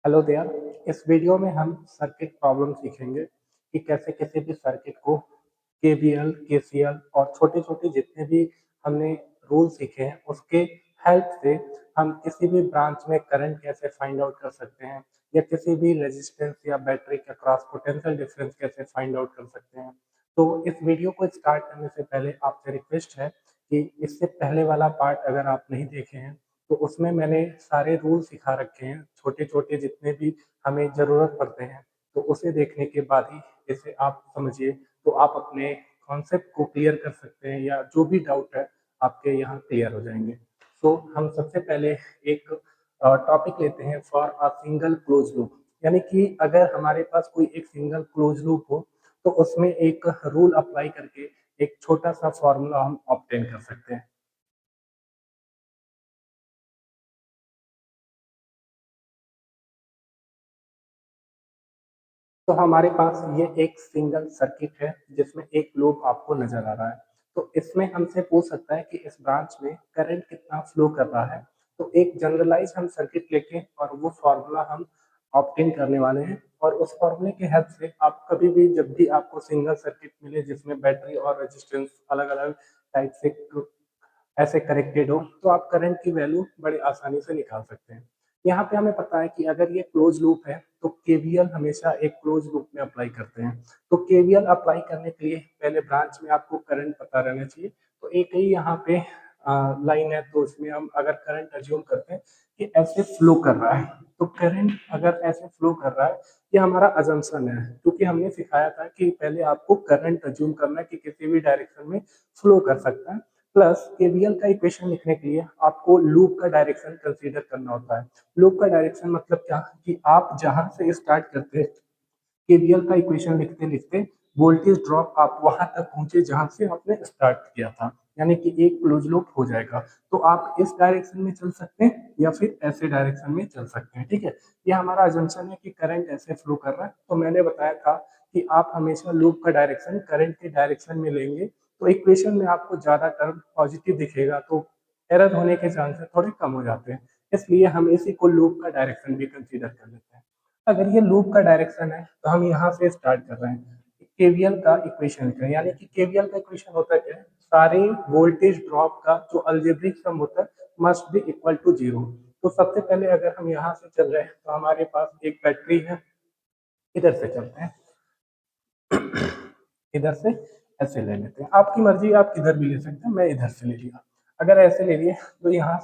Hello there. इस video में हम सर्किट प्रॉब्लम सीखेंगे कि कैसे किसी भी सर्किट को केवीएल, केसीएल और छोटे-छोटे जितने भी हमने रूल सीखे हैं उसके हेल्प से हम किसी भी ब्रांच में करंट कैसे फाइंड आउट कर सकते हैं या किसी भी रेजिस्टेंस या बैटरी के क्रॉस पोटेंशियल डिफरेंस कैसे फाइंड आउट कर सकते हैं। तो इस वीडियो को स्टार्ट करने से पहले आपसे रिक्वेस्ट है कि इससे पहले वाला पार्ट अगर आप नहीं देखे हैं तो उसमें मैंने सारे रूल सिखा रखे हैं, छोटे-छोटे जितने भी हमें ज़रूरत पड़ते हैं, तो उसे देखने के बाद ही इसे आप समझिए, तो आप अपने कॉन्सेप्ट को क्लियर कर सकते हैं या जो भी डाउट है, आपके यहाँ क्लियर हो जाएँगे। तो हम सबसे पहले एक टॉपिक लेते हैं for a single close loop, यानी कि अगर हमारे पास कोई एक सिंगल क्लोज़ लूप हो, तो उसमें एक रूल अप्लाई करके एक छोटा-सा फ़ॉर्मूला हम ऑब्टेन कर सकते हैं। तो हमारे पास ये एक सिंगल सर्किट है जिसमें एक लूप आपको नजर आ रहा है। तो इसमें हमसे पूछ सकता है कि इस ब्रांच में करंट कितना फ्लो कर रहा है। तो एक जनरलाइज हम सर्किट लेके और वो फॉर्मूला हम ऑब्टेन करने वाले हैं और उस फॉर्मूले की हेल्प से आप कभी भी जब भी आपको सिंगल सर्किट मिले जिसमें बैटरी और रेजिस्टेंस अलग अलग टाइप से ऐसे कनेक्टेड हो, तो आप करंट की वैल्यू बड़े आसानी से निकाल सकते हैं। यहाँ पे हमें पता है कि अगर ये क्लोज लूप है तो केवीएल हमेशा एक क्लोज लूप में अप्लाई करते हैं। तो केवीएल अप्लाई करने के लिए पहले ब्रांच में आपको करंट पता रहना चाहिए। तो एक ही यहाँ पे लाइन है, तो उसमें हम अगर करंट अज्यूम करते हैं कि ऐसे फ्लो कर रहा है, तो करंट अगर ऐसे फ्लो कर रहा है, ये हमारा अजम्पशन है, क्योंकि हमने सिखाया था कि पहले आपको करंट अज्यूम करना है कि किसी भी डायरेक्शन में फ्लो कर सकता है। प्लस केवीएल का इक्वेशन लिखने के लिए आपको लूप का डायरेक्शन कंसीडर करना होता है। लूप का डायरेक्शन मतलब क्या, कि आप जहां से स्टार्ट करते हैं केवीएल का इक्वेशन लिखते लिखते वोल्टेज ड्रॉप आप वहां तक पहुंचे जहां से आपने स्टार्ट किया था, यानी कि एक क्लोज लूप हो जाएगा। तो आप इस डायरेक्शन में चल सकते हैं या फिर ऐसे डायरेक्शन में चल सकते हैं। ठीक है, ये हमारा अजम्पशन है कि करंट ऐसे फ्लो कर रहा है। तो मैंने बताया था कि आप हमेशा लूप का डायरेक्शन करंट के डायरेक्शन में लेंगे, तो इक्वेशन में आपको ज्यादा टर्म पॉजिटिव दिखेगा, तो एरर होने के चांसेस थोड़े कम हो जाते हैं। इसलिए हम इसी को लूप का डायरेक्शन भी कंसीडर कर लेते हैं। अगर ये लूप का डायरेक्शन है तो हम यहाँ से स्टार्ट कर रहे हैं, केवीएल का इक्वेशन लिख रहे हैं, यानी कि केवीएल का इक्वेशन होता है क्या है, सारे वोल्टेज ड्रॉप का जो अलजेब्रिक सम होता है must be equal to zero. तो सबसे पहले अगर हम यहाँ से चल रहे हैं तो हमारे पास एक बैटरी है, इधर से चलते हैं, इधर से ऐसे ले लेते हैं, आपकी मर्जी, आप किधर भी ले सकते हैं, मैं इधर से ले लिया। अगर ऐसे ले लिए तो यहाँ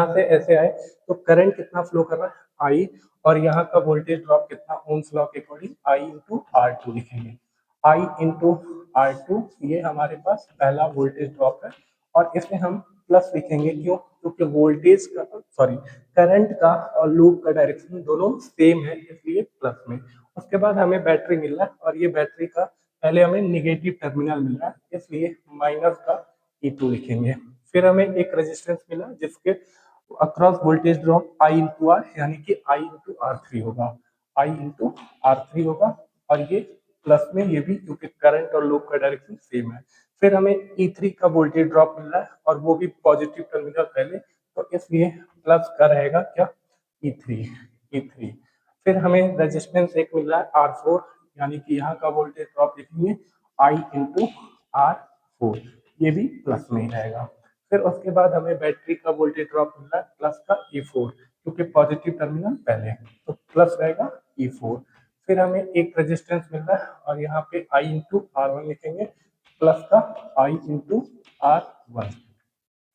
से ऐसे आए, तो करंट कितना फ्लो कर रहा है, आई, और यहाँ का वोल्टेज ड्रॉप कितना, ओम्स लॉ के according I into R two लिखेंगे। आई इंटू आर टू, ये हमारे पास पहला वोल्टेज ड्रॉप है, और इसमें हम प्लस लिखेंगे, क्यों, क्योंकि वोल्टेज का, सॉरी, करंट का और लूप का डायरेक्शन दोनों सेम है, इसलिए प्लस में। उसके बाद हमें बैटरी मिल रहा है, और ये बैटरी का पहले हमें निगेटिव टर्मिनल मिल रहा है, इसलिए माइनस का E2 लिखेंगे। फिर हमें एक रेजिस्टेंस मिला जिसके across voltage drop I into R, यानी कि आई इंटू आर थ्री होगा, आई इंटू आर थ्री होगा, और ये प्लस में ये भी, क्योंकि करंट और लूप का डायरेक्शन सेम है। फिर हमें E3 का वोल्टेज ड्रॉप मिल रहा है, और वो भी पॉजिटिव टर्मिनल पहले, तो इसलिए प्लस का रहेगा क्या, E3, E3। फिर हमें रेजिस्टेंस एक मिल रहा है R4, यानी कि यहाँ का वोल्टेज ड्रॉप लिखेंगे I इंटू आर फोर, ये भी प्लस में ही रहेगा। फिर उसके बाद हमें बैटरी का वोल्टेज ड्रॉप मिल रहा है प्लस का E4, क्योंकि पॉजिटिव टर्मिनल पहले, तो प्लस रहेगा E4। फिर हमें एक रेजिस्टेंस मिल रहा है, और यहाँ पे I इंटू आर वन लिखेंगे, प्लस का I इंटू आर वन।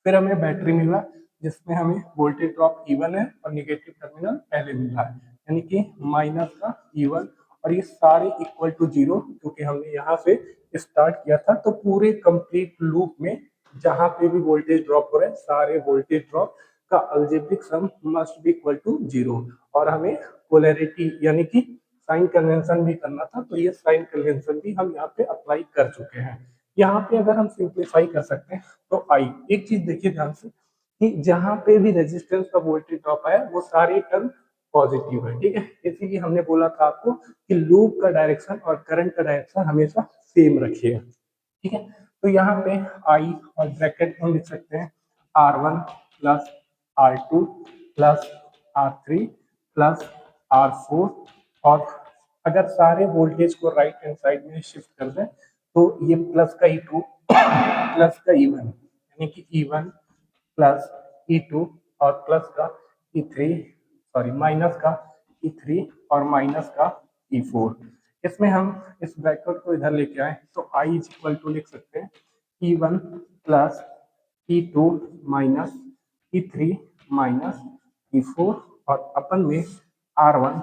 फिर हमें बैटरी मिला जिसमें हमें वोल्टेज ड्रॉप E1 है और निगेटिव टर्मिनल पहले मिल रहा है, यानी कि माइनस का E1, और ये सारे इक्वल टू जीरो, क्योंकि हमने यहाँ से स्टार्ट किया था। तो पूरे कंप्लीट लूप में जहां पे भी वोल्टेज ड्रॉप हो रहे हैं, सारे वोल्टेज ड्रॉप का algebraic sum must be equal to zero. और हमें पोलैरिटी यानी कि साइन कन्वेंशन भी करना था, तो ये साइन कन्वेंशन भी हम यहाँ पे अप्लाई कर चुके हैं। यहाँ पे अगर हम सिंप्लीफाई कर सकते हैं तो आई, एक चीज देखिए ध्यान से, कि जहां पे भी रेजिस्टेंस का वोल्टेज ड्रॉप आया वो सारे टर्म पॉजिटिव है। ठीक है, इसीलिए हमने बोला था आपको कि लूप का डायरेक्शन और करंट का डायरेक्शन हमेशा सेम रखिए। ठीक है, तो यहाँ पे आई और ब्रैकेट में लिख सकते हैं R1 plus R2 plus R3 plus R4, और अगर सारे वोल्टेज को राइट हैंड साइड में शिफ्ट कर दें तो ये प्लस का E2 प्लस का E1, यानी कि E1 प्लस E2 और प्लस का E3, सॉरी माइनस का E3 और माइनस का E4। इसमें हम इस ब्रैकेट को इधर लेके आए तो I इज इक्वल टू लिख सकते हैं E1 plus E2 minus E3 minus E4, और अपन में R1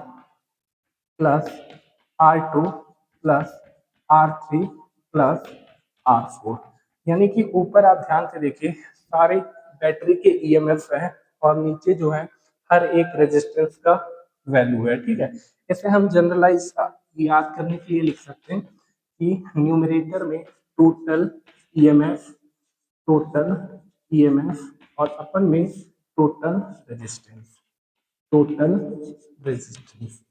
plus R2 plus R3 plus R4। यानी कि ऊपर आप ध्यान से देखिए सारे बैटरी के ईएमएफ हैं और नीचे जो है हर एक रेजिस्टेंस का वैल्यू है। ठीक है, इसे हम जनरलाइज याद करने के लिए लिख सकते हैं कि न्यूमरेटर में टोटल ईएमएफ, टोटल ईएमएफ और अपन में total resistance, total resistance.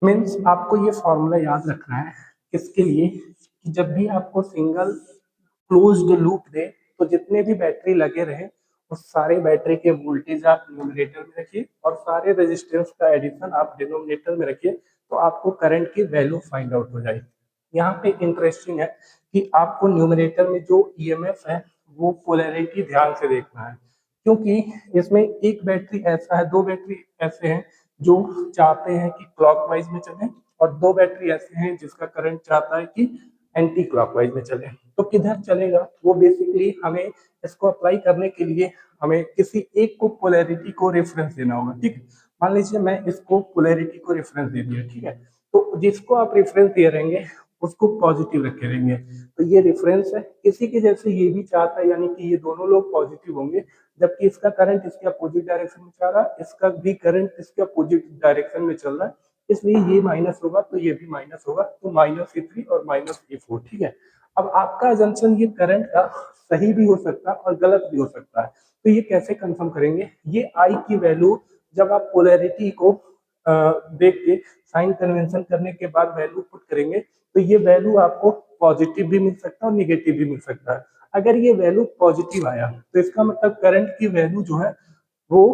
Means आपको ये फॉर्मूला याद रखना है किसके लिए, कि जब भी आपको सिंगल क्लोज्ड लूप दे तो जितने भी बैटरी लगे रहे उस सारे बैटरी के वोल्टेज आप न्यूमरेटर में रखिए और सारे रेजिस्टेंस का एडिशन आप डिनोमिनेटर में रखिए, तो आपको करंट की वैल्यू फाइंड आउट हो जाएगी। यहाँ पे इंटरेस्टिंग है कि आपको न्यूमरेटर में जो ईएमएफ है वो पोलैरिटी ध्यान से देखना है, क्योंकि इसमें एक बैटरी ऐसा है, दो बैटरी ऐसे हैं जो चाहते हैं कि क्लॉकवाइज में चले और दो बैटरी ऐसे हैं जिसका करंट चाहता है कि एंटी क्लॉकवाइज में चले। तो किधर चलेगा वो बेसिकली हमें इसको अप्लाई करने के लिए हमें किसी एक को पोलैरिटी को रेफरेंस देना होगा। ठीक है, मान लीजिए मैं इसको पोलैरिटी को रेफरेंस दे दिया। ठीक है, तो जिसको आप रेफरेंस दे रहेंगे उसको पॉजिटिव रखे रहेंगे, तो ये रेफरेंस है। किसी के जैसे ये भी चाहता है, यानी कि ये दोनों लोग पॉजिटिव होंगे, जबकि इसका करंट इसके अपोजिट डायरेक्शन में चल रहा है, इसका भी करंट इसके अपोजिट डायरेक्शन में चल रहा है, इसलिए ये माइनस होगा तो ये भी माइनस होगा, तो माइनस E3 और माइनस E4। ठीक है, अब आपका अजम्पशन ये करंट का सही भी हो सकता है और गलत भी हो सकता है, तो ये कैसे कंफर्म करेंगे, ये आई की वैल्यू जब आप पोलैरिटी को देख के साइन कन्वेंशन करने के बाद वैल्यू पुट करेंगे तो ये वैल्यू आपको पॉजिटिव भी मिल सकता है और निगेटिव भी मिल सकता है। अगर ये वैल्यू पॉजिटिव आया तो इसका मतलब करंट की वैल्यू जो है वो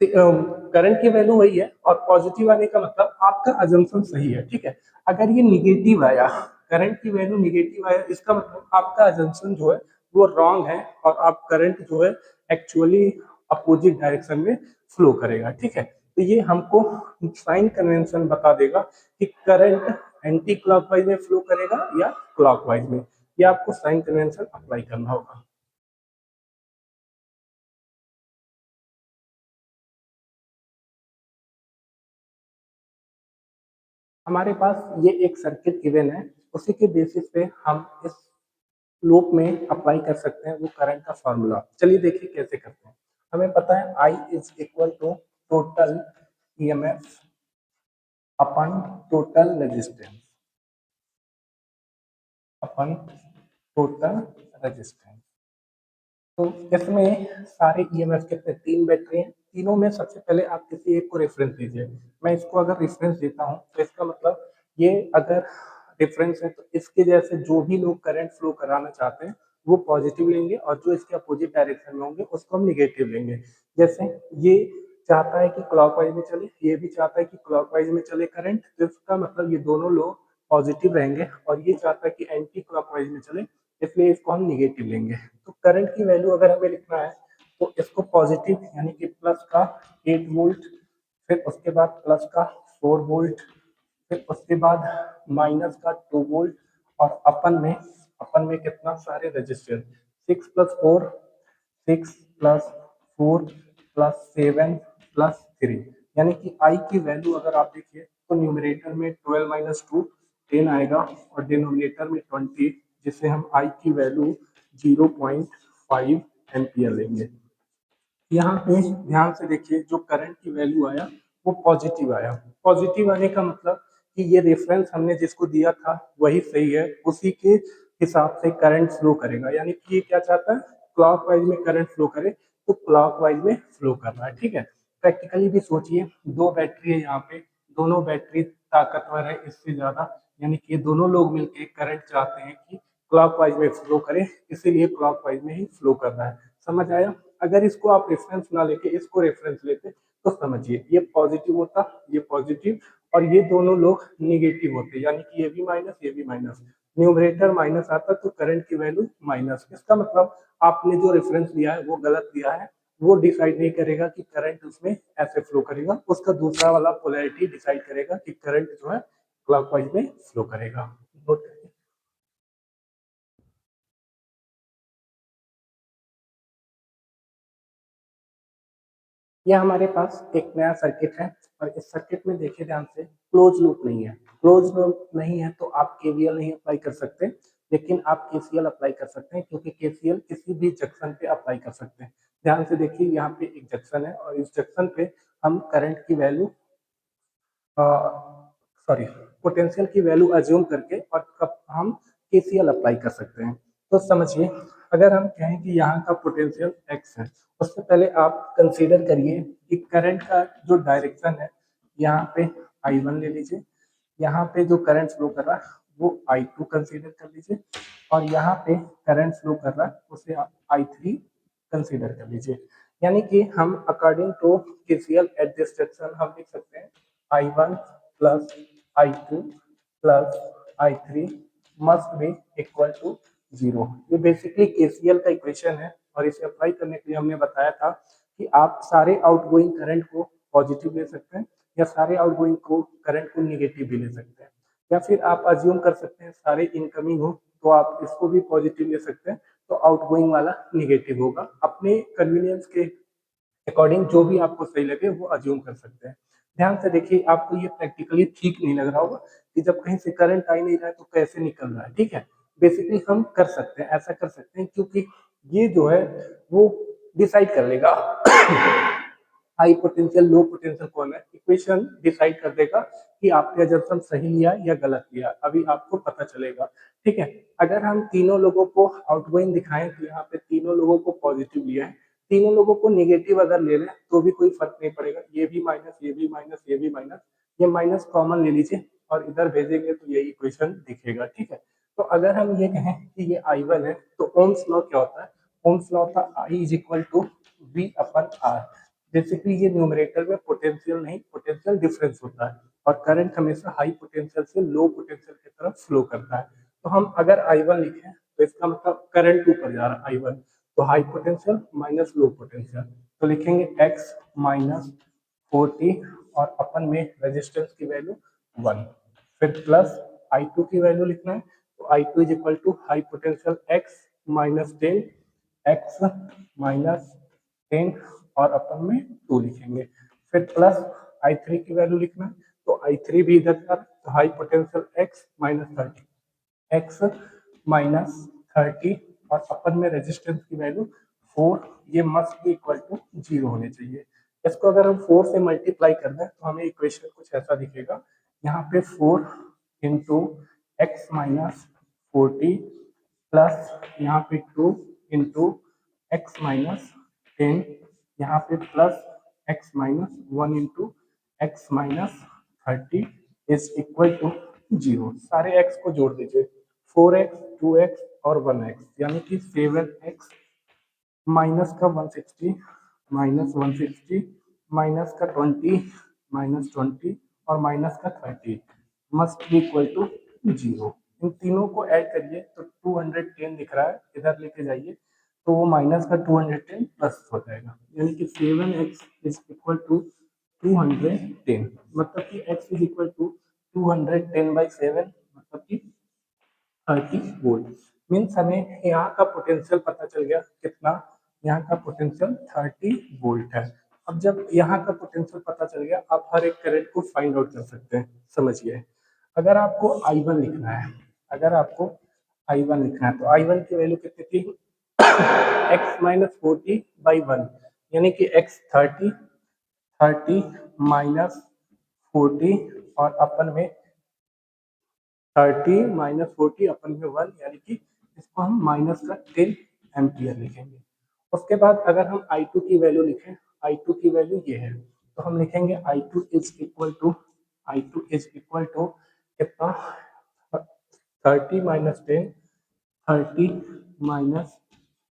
करंट की वैल्यू वही है और पॉजिटिव आने का मतलब आपका अजम्पशन सही है। ठीक है, अगर ये निगेटिव आया, करंट की वैल्यू निगेटिव आया, इसका मतलब आपका अजम्पशन जो है वो रॉन्ग है और आप करंट जो है एक्चुअली अपोजिट डायरेक्शन में फ्लो करेगा। ठीक है, तो ये हमको साइन कन्वेंशन बता देगा कि करंट एंटी क्लॉकवाइज में फ्लो करेगा या क्लॉकवाइज में, ये आपको साइन कन्वेंशन अप्लाई करना होगा। हमारे पास ये एक सर्किट गिवन है, उसी के बेसिस पे हम इस लूप में अप्लाई कर सकते हैं वो करंट का फॉर्मूला। चलिए देखिए कैसे करते हैं। हमें पता है I is equal to total EMF upon total resistance, upon total resistance. तो इसमें सारे ईएमएफ कितने, तीन बैटरी हैं, तीनों में सबसे पहले आप किसी एक को रेफरेंस दीजिए। मैं इसको अगर रेफरेंस देता हूँ तो इसका मतलब ये अगर रेफरेंस है तो इसके जैसे जो भी लोग करंट फ्लो कराना चाहते हैं वो पॉजिटिव लेंगे और जो इसके अपोजिट डायरेक्शन में होंगे उसको हम निगेटिव लेंगे। जैसे ये चाहता है कि क्लॉकवाइज में चले, ये भी चाहता है कि क्लॉकवाइज में चले करंट, तो इसका मतलब ये दोनों लोग पॉजिटिव रहेंगे और ये चाहता है कि एंटी क्लॉकवाइज में चले, इसलिए इसको हम निगेटिव लेंगे। तो करंट की वैल्यू अगर हमें लिखना है तो इसको पॉजिटिव यानी कि प्लस का 8 वोल्ट, फिर उसके बाद प्लस का 4 वोल्ट, फिर उसके बाद माइनस का 2 वोल्ट, और अपन में कितना सारे register 6 plus 4, 6 plus 4 plus 7 plus 3, यानी कि आई की वैल्यू अगर आप देखिए तो न्यूमरेटर में 12 माइनस 2 10 आएगा और डिनोमिनेटर में 20, जिससे हम आई की वैल्यू 0.5 एम्पियर लेंगे। यहाँ पे ध्यान से देखिए जो करंट की वैल्यू आया वो पॉजिटिव आया। पॉजिटिव आने का मतलब कि ये रेफरेंस हमने जिसको दिया था वही सही है, उसी के हिसाब से करंट फ्लो करेगा, यानी कि ये क्या चाहता है क्लॉकवाइज में करंट फ्लो करे तो क्लॉकवाइज में फ्लो कर रहा है। ठीक है, प्रैक्टिकली भी सोचिए, दो बैटरी है यहाँ पे, दोनों बैटरी ताकतवर है इससे ज्यादा, यानी कि दोनों लोग मिलकर करंट चाहते हैं कि क्लॉकवाइज में फ्लो करे, इसीलिए क्लॉकवाइज में ही फ्लो कर रहा है। समझ आया? अगर इसको आप रेफरेंस ना लेके इसको रेफरेंस लेते तो समझिए ये पॉजिटिव होता, ये पॉजिटिव, और ये दोनों लोग निगेटिव होते, यानी कि ये भी माइनस ये भी माइनस, न्यूमरेटर माइनस आता तो करंट की वैल्यू माइनस। इसका मतलब आपने जो रेफरेंस लिया है वो गलत लिया है, वो डिसाइड नहीं करेगा कि करंट उसमें ऐसे फ्लो करेगा, उसका दूसरा वाला पोलैरिटी डिसाइड करेगा कि करंट जो है क्लॉकवाइज में फ्लो करेगा। नोट करिए। यह हमारे पास एक नया सर्किट है और इस सर्किट में देखिए ध्यान से, क्लोज लूप नहीं है। क्लोज लूप नहीं है तो आप केवीएल नहीं अप्लाई कर सकते, लेकिन आप केसीएल अप्लाई कर सकते हैं, क्योंकि केसीएल किसी भी जंक्शन पे अप्लाई कर सकते हैं। ध्यान से देखिए, यहाँ पे एक जंक्शन है और इस जंक्शन पे हम करंट की वैल्यू सॉरी पोटेंशियल की वैल्यू अज्यूम करके और कब हम केसीएल अप्लाई कर सकते हैं। तो समझिए, अगर हम कहें कि यहाँ का पोटेंशियल एक्स है, उससे पहले आप कंसीडर करिए कि करंट का जो डायरेक्शन है, यहाँ पे I1 ले लीजिए, यहाँ पे जो करंट फ्लो कर रहा है वो I2 कंसीडर कर लीजिए, और यहाँ पे करंट फ्लो कर रहा है उसे आप I3 कंसीडर कर लीजिए। यानी कि हम according to KCL at this junction हम लिख सकते हैं I1 plus I2 plus I3 must be equal to 0। ये बेसिकली केसीएल का इक्वेशन है और इसे अप्लाई करने के लिए हमने बताया था कि आप सारे आउटगोइंग करंट को पॉजिटिव ले सकते हैं या सारे आउटगोइंग को करंट को निगेटिव भी ले सकते हैं, या फिर आप अज्यूम कर सकते हैं सारे इनकमिंग हो तो आप इसको भी पॉजिटिव ले सकते हैं, तो आउटगोइंग वाला निगेटिव होगा। अपने कन्वीनियंस के अकॉर्डिंग जो भी आपको सही लगे वो अज्यूम कर सकते हैं। ध्यान से देखिए, आपको ये प्रैक्टिकली ठीक नहीं लग रहा होगा कि जब कहीं से करंट आ ही नहीं रहा है तो कैसे निकल रहा है। ठीक है, बेसिकली हम कर सकते हैं, ऐसा कर सकते हैं, क्योंकि ये जो है वो डिसाइड कर लेगा हाई पोटेंशियल लो पोटेंशियल कौन है, इक्वेशन डिसाइड कर देगा कि आपने अजम्पशन सही लिया या गलत लिया, अभी आपको पता चलेगा। ठीक है, अगर हम तीनों लोगों को आउटगोइंग दिखाएं तो यहाँ पे तीनों लोगों को पॉजिटिव लिया है, तीनों लोगों को नेगेटिव अगर ले लें तो भी कोई फर्क नहीं पड़ेगा, ये भी माइनस ये भी माइनस ये भी माइनस, ये माइनस कॉमन ले लीजिए और इधर भेजेंगे तो यही इक्वेशन दिखेगा। ठीक है, तो अगर हम ये कहें कि ये I1 है तो ओम्स लॉ क्या होता है, ओम्स लॉ का I is equal to V upon R। Basically ये न्यूमरेटर में पोटेंशियल नहीं, पोटेंशियल डिफरेंस होता है, और करंट हमेशा हाई पोटेंशियल से लो पोटेंशियल की तरफ फ्लो करता है। तो हम अगर I1 लिखें तो इसका मतलब करंट ऊपर जा रहा है I1, तो high potential minus low potential, तो लिखेंगे x माइनस 40 और अपन में रेजिस्टेंस की वैल्यू 1, फिर प्लस I2 की वैल्यू लिखना है, तो I2 is equal to high potential x minus 10, x minus 10 और अपन में 2 लिखेंगे, फिर प्लस I3 की वैल्यू लिखना है, तो I3 भी इधर का, तो high potential x minus 30, x minus 30 और अपन में रेजिस्टेंस की वैल्यू 4, ये मस्ट बी इक्वल टू 0 होने चाहिए। इसको अगर हम 4 से मल्टीप्लाई कर दें तो हमें इक्वेशन कुछ ऐसा दिखेगा, यहाँ पे 4 इंटू एक्स माइनस 40 प्लस यहाँ पे 2 इंटू एक्स माइनस 10, यहाँ पे plus x minus 1 into x minus 30 is equal to 0। सारे एक्स को जोड़ दीजिए, 4x 2x और 1x, यानी कि 7x माइनस का 160 माइनस 160 माइनस का 20 माइनस 20 और माइनस का 30 मस्ट बी इक्वल टू 0। इन तीनों को ऐड करिए तो 210 दिख रहा है, इधर लेके जाइए तो वो माइनस का 210 प्लस हो जाएगा, यानी कि 7x इज इक्वल टू 210, मतलब कि x इज इक्वल टू 210/7, मतलब कि 30 वोल्ट। मीन्स हमें यहाँ का पोटेंशियल पता चल गया कितना, यहाँ का पोटेंशियल 30 वोल्ट है। अब जब यहाँ का पोटेंशियल पता चल गया, आप हर एक करंट को फाइंड आउट कर सकते हैं। समझिए, अगर आपको I1 लिखना है, अगर आपको I1 लिखना है तो I1 की वैल्यू कितनी थी, x माइनस 40/1, यानी कि x 30 माइनस 40 और अपन में 30 माइनस 40 अपन में 1, यानी कि इसको हम माइनस का 10 एम्पियर लिखेंगे। उसके बाद अगर हम I2 की वैल्यू लिखें, I2 की वैल्यू ये है, तो हम लिखेंगे I2 इज इक्वल टू कितना, 30 माइनस 10 30 माइनस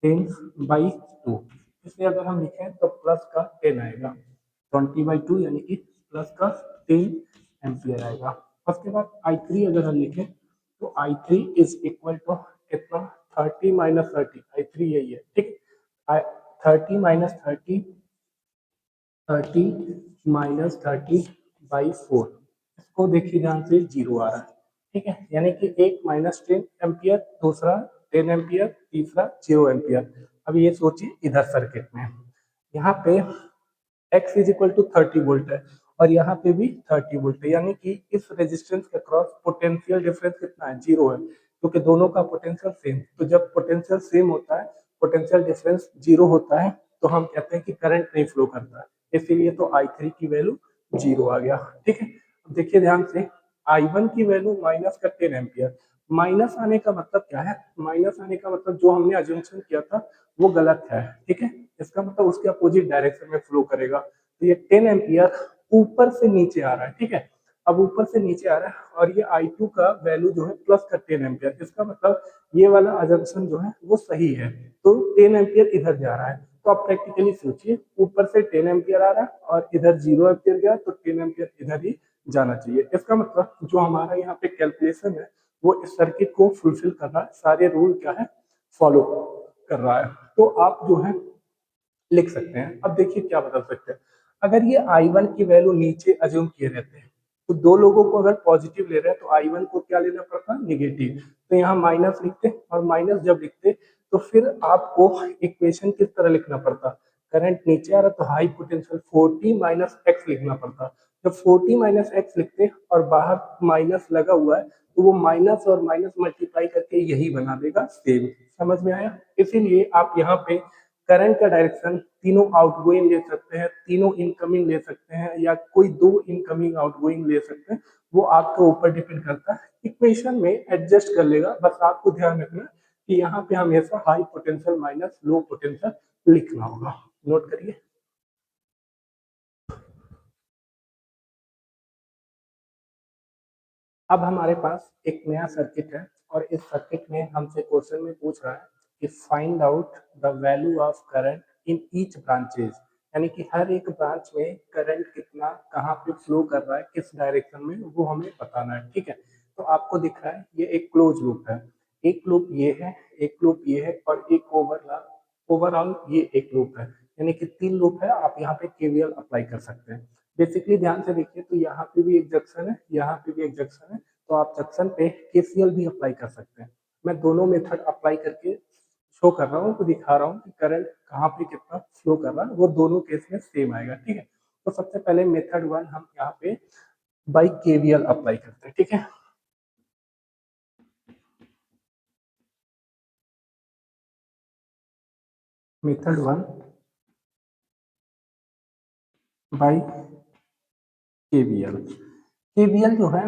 10/2, इसलिए अगर हम लिखें तो प्लस का 10 आएगा, 20/2 यानी कि प्लस का 10 एम्पियर आएगा। उसके बाद I3 अगर हम लिखें तो I3 इज इक्वल टू कितना, 30 - 30, I3 यही है, ठीक। 30 - 30 इसको देखिए ध्यान से, जीरो आ रहा है, ठीक है, यानी कि एक -10 एम्पियर, दूसरा 10 एम्पियर, तीसरा 0 एम्पियर। अब ये सोचिए इधर सर्किट में यहाँ पे x is equal to 30 volt है और यहाँ पे भी 30 वोल्ट है, यानी कि इस रेजिस्टेंस के क्रॉस पोटेंशियल डिफरेंस कितना है, जीरो है, क्योंकि दोनों का पोटेंशियल सेम। तो जब पोटेंशियल सेम होता है, पोटेंशियल डिफरेंस जीरो होता है, तो हम कहते हैं कि करंट नहीं फ्लो करता है, इसीलिए तो I3 की वैल्यू जीरो आ गया, ठीक है। अब देखिए ध्यान से, I1 की वैल्यू माइनस का 10 एम्पियर, माइनस आने का मतलब क्या है, माइनस आने का मतलब जो हमने अजम्पशन किया था वो गलत है, ठीक है, इसका मतलब उसके अपोजिट डायरेक्शन में फ्लो करेगा। तो ये 10 एम्पियर ऊपर से नीचे आ रहा है, ठीक है, अब ऊपर से नीचे आ रहा है और ये I2 का वैल्यू जो है प्लस का 10 एम्पियर, इसका मतलब ये वाला अजम्पशन जो है वो सही है, तो 10 एम्पियर इधर जा रहा है। तो आप प्रैक्टिकली सोचिए, ऊपर से 10 एम्पियर आ रहा है और इधर 0 एम्पियर गया, तो 10 एम्पियर इधर ही जाना चाहिए। इसका मतलब जो हमारा यहाँ पे कैलकुलेशन है वो इस सर्किट को फुलफिल कर रहा है, सारे रूल क्या है, फॉलो कर रहा है। तो आप जो है लिख सकते हैं। अब देखिए क्या बदल सकते हैं, अगर ये I1 की वैल्यू नीचे अज्यूम किए रहते हैं, तो दो लोगों को अगर पॉजिटिव ले रहे हैं तो I1 को क्या लेना पड़ता, नेगेटिव, तो यहाँ माइनस लिखते, और माइनस जब लिखते तो फिर आपको इक्वेशन किस तरह लिखना पड़ता, करंट नीचे आ रहा तो हाई पोटेंशियल 40 - x लिखना पड़ता। जब 40 - x लिखते और बाहर माइनस लगा हुआ है, तो वो माइनस और माइनस मल्टीप्लाई करके यही बना देगा सेम। समझ में आया? इसीलिए आप यहाँ पे करंट का डायरेक्शन तीनों आउटगोइंग ले सकते हैं, तीनों इनकमिंग ले सकते हैं, या कोई दो इनकमिंग आउटगोइंग ले सकते हैं, वो आपके ऊपर डिपेंड करता है। इक्वेशन में एडजस्ट कर लेगा, बस आपको ध्यान रखना कि यहाँ पे हमेशा high potential minus low potential लिखना होगा। नोट करिए। अब हमारे पास एक नया सर्किट है और इस सर्किट में हमसे क्वेश्चन में पूछ रहा है कि find out the value of current in each branches, यानी कि हर एक ब्रांच में करंट कितना कहाँ पे फ्लो कर रहा है, किस डायरेक्शन में, वो हमें बताना है, ठीक है। तो आपको दिख रहा है ये एक क्लोज लूप है, एक लूप ये है, एक लूप ये है और एक ओवरऑल ये एक लूप है, यानी कि तीन लूप है। आप यहाँ पे केवीएल अप्लाई कर सकते हैं। बेसिकली ध्यान से देखिए तो यहाँ पे भी एक जंक्शन है, यहाँ पे भी एक जंक्शन है, तो आप जंक्शन पे केसीएल भी अप्लाई कर सकते हैं। मैं दोनों मेथड अप्लाई करके शो कर रहा हूँ, तो दिखा रहा हूँ कि करंट कहाँ पे कितना फ्लो कर रहा है, वो दोनों केस में सेम आएगा, ठीक है। तो सबसे पहले मेथड वन हम यहाँ पे बाई केवीएल अप्लाई करते हैं, ठीक है। Method one by KVL. KVL जो है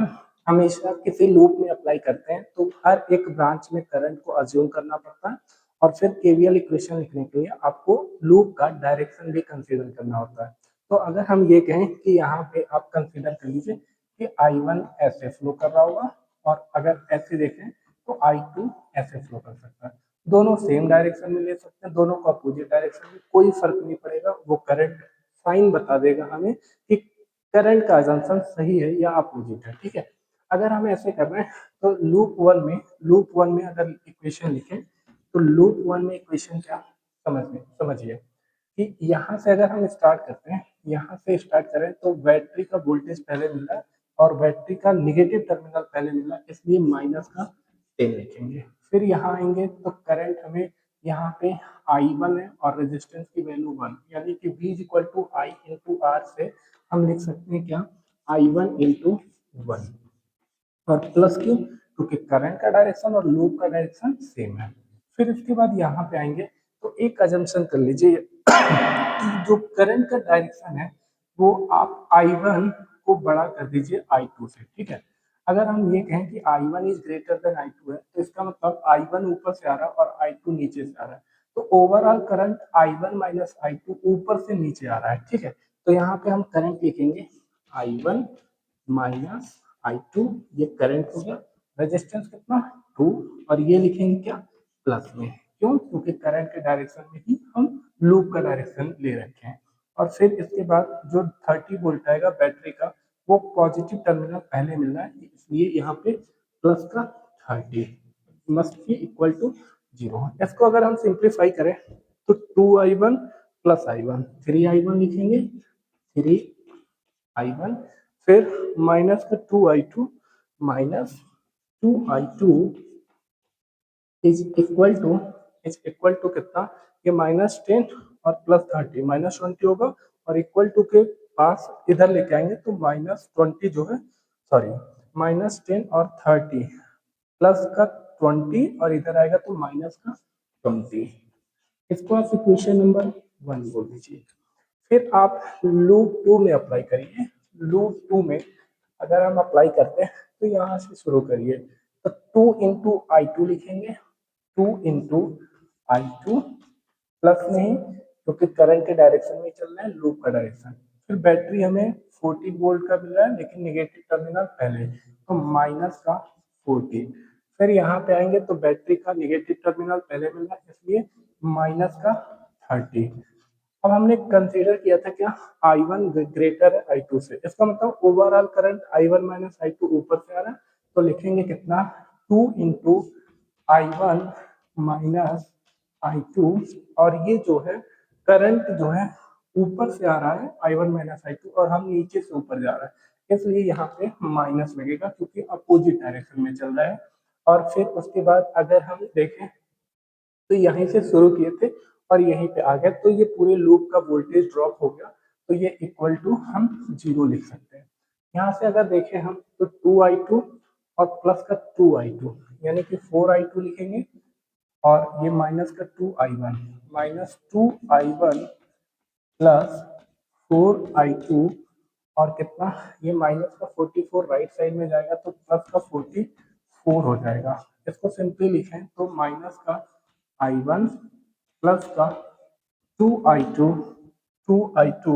हमेशा किसी लूप में अप्लाई करते हैं तो हर एक ब्रांच में करंट को अज्यूम करना पड़ता है, और फिर केवीएल इक्वेशन लिखने के लिए आपको लूप का डायरेक्शन भी कंसीडर करना होता है। तो अगर हम ये कहें कि यहाँ पे आप कंसीडर कर लीजिए कि I1 ऐसे फ्लो कर रहा होगा, और अगर ऐसे देखें तो I2 ऐसे फ्लो कर सकता है। दोनों सेम डायरेक्शन में ले सकते हैं, दोनों को अपोजिट डायरेक्शन में, कोई फर्क नहीं पड़ेगा, वो करंट साइन बता देगा हमें कि करंट का assumption सही है या अपोजिट है, ठीक है। अगर हम ऐसे कर रहे हैं तो लूप वन में अगर इक्वेशन लिखें तो लूप वन में इक्वेशन क्या, समझिए कि यहाँ से अगर हम स्टार्ट करते हैं, यहाँ से स्टार्ट करें तो बैटरी का वोल्टेज पहले मिल रहा है और बैटरी का निगेटिव टर्मिनल पहले मिल रहा है, इसलिए माइनस का 10 लिखेंगे। फिर यहाँ आएंगे तो करंट हमें यहाँ पे I1 है और रेजिस्टेंस की वैल्यू 1, यानी कि V equal to I into R से हम लिख सकते हैं क्या, I1 इंटू 1, और प्लस क्यों, क्योंकि करंट का डायरेक्शन और लूप का डायरेक्शन सेम है। फिर इसके बाद यहाँ पे आएंगे तो एक अजम्पशन कर लीजिए कि जो करंट का डायरेक्शन है वो आप I1 को बड़ा कर दीजिए I2 से, ठीक है। अगर हम ये कहें कि I1 is greater than I2 है, तो इसका मतलब I1 ऊपर से आ रहा है और I2 नीचे से आ रहा है, तो overall current I1 minus I2 ऊपर से नीचे आ रहा है, ठीक है। तो यहाँ पे हम करंट लिखेंगे I1 माइनस I2, ये करंट हो गया, रेजिस्टेंस कितना 2, और ये लिखेंगे क्या, प्लस में। क्यों? क्योंकि करंट के डायरेक्शन में ही हम लूप का डायरेक्शन ले रखे हैं। और फिर इसके बाद जो 30 वोल्ट आएगा बैटरी का, वो पॉजिटिव टर्मिनल पहले मिल रहा है, इसलिए यहाँ पे प्लस का 30 मस्ट बी इक्वल टू 0। इसको अगर हम सिंप्लीफाई करें तो 2i1 प्लस i1, 3i1 लिखेंगे, 3i1, फिर माइनस का 2i2, minus 2i2 is equal to कितना? ये -10 और +30 -20 होगा, और इक्वल टू के पास इधर लेके आएंगे तो -20 जो है, सॉरी, -10 और 30 प्लस का 20 और इधर आएगा तो माइनस का 20। इसको आप इक्वेशन नंबर 1 बोल दीजिए। फिर आप लूप 2 में अप्लाई करिए। लूप 2 में अगर हम अप्लाई करते हैं तो यहाँ से शुरू करिए, तो 2 इंटू I2 लिखेंगे, 2 इंटू I2 प्लस नहीं, क्योंकि करंट के डायरेक्शन में चल रहा है, लूप का डायरेक्शन। फिर बैटरी हमें 40 वोल्ट का मिल रहा है, लेकिन निगेटिव टर्मिनल पहले, तो माइनस का 40। फिर यहाँ पे आएंगे तो बैटरी का निगेटिव टर्मिनल पहले मिल रहा है, इसलिए माइनस का 30। अब हमने कंसीडर किया था क्या? I1 ग्रेटर है I2 से, इसका मतलब overall current I1 minus I2 ऊपर से आ रहा है, तो लिखेंगे कितना? 2 इंटू I1 माइनस I2, और ये जो है करंट जो है ऊपर से आ रहा है I1 माइनस I2, और हम नीचे से ऊपर जा रहा है, इसलिए यहाँ पे माइनस लगेगा, क्योंकि अपोजिट डायरेक्शन में चल रहा है। और फिर उसके बाद अगर हम देखें तो यहीं से शुरू किए थे और यहीं पे आ गया, तो ये पूरे लूप का वोल्टेज ड्रॉप हो गया, तो ये इक्वल टू हम 0 लिख सकते हैं। यहाँ से अगर देखें हम तो 2i2 और प्लस का 2i2, यानी कि 4i2 लिखेंगे, और ये माइनस का 2i1, minus 2i1 plus 4i2, और कितना? ये माइनस का 44 राइट साइड में जाएगा तो प्लस का 44 हो जाएगा। इसको सिंपली लिखें तो माइनस का I1 प्लस का 2i2, 2i2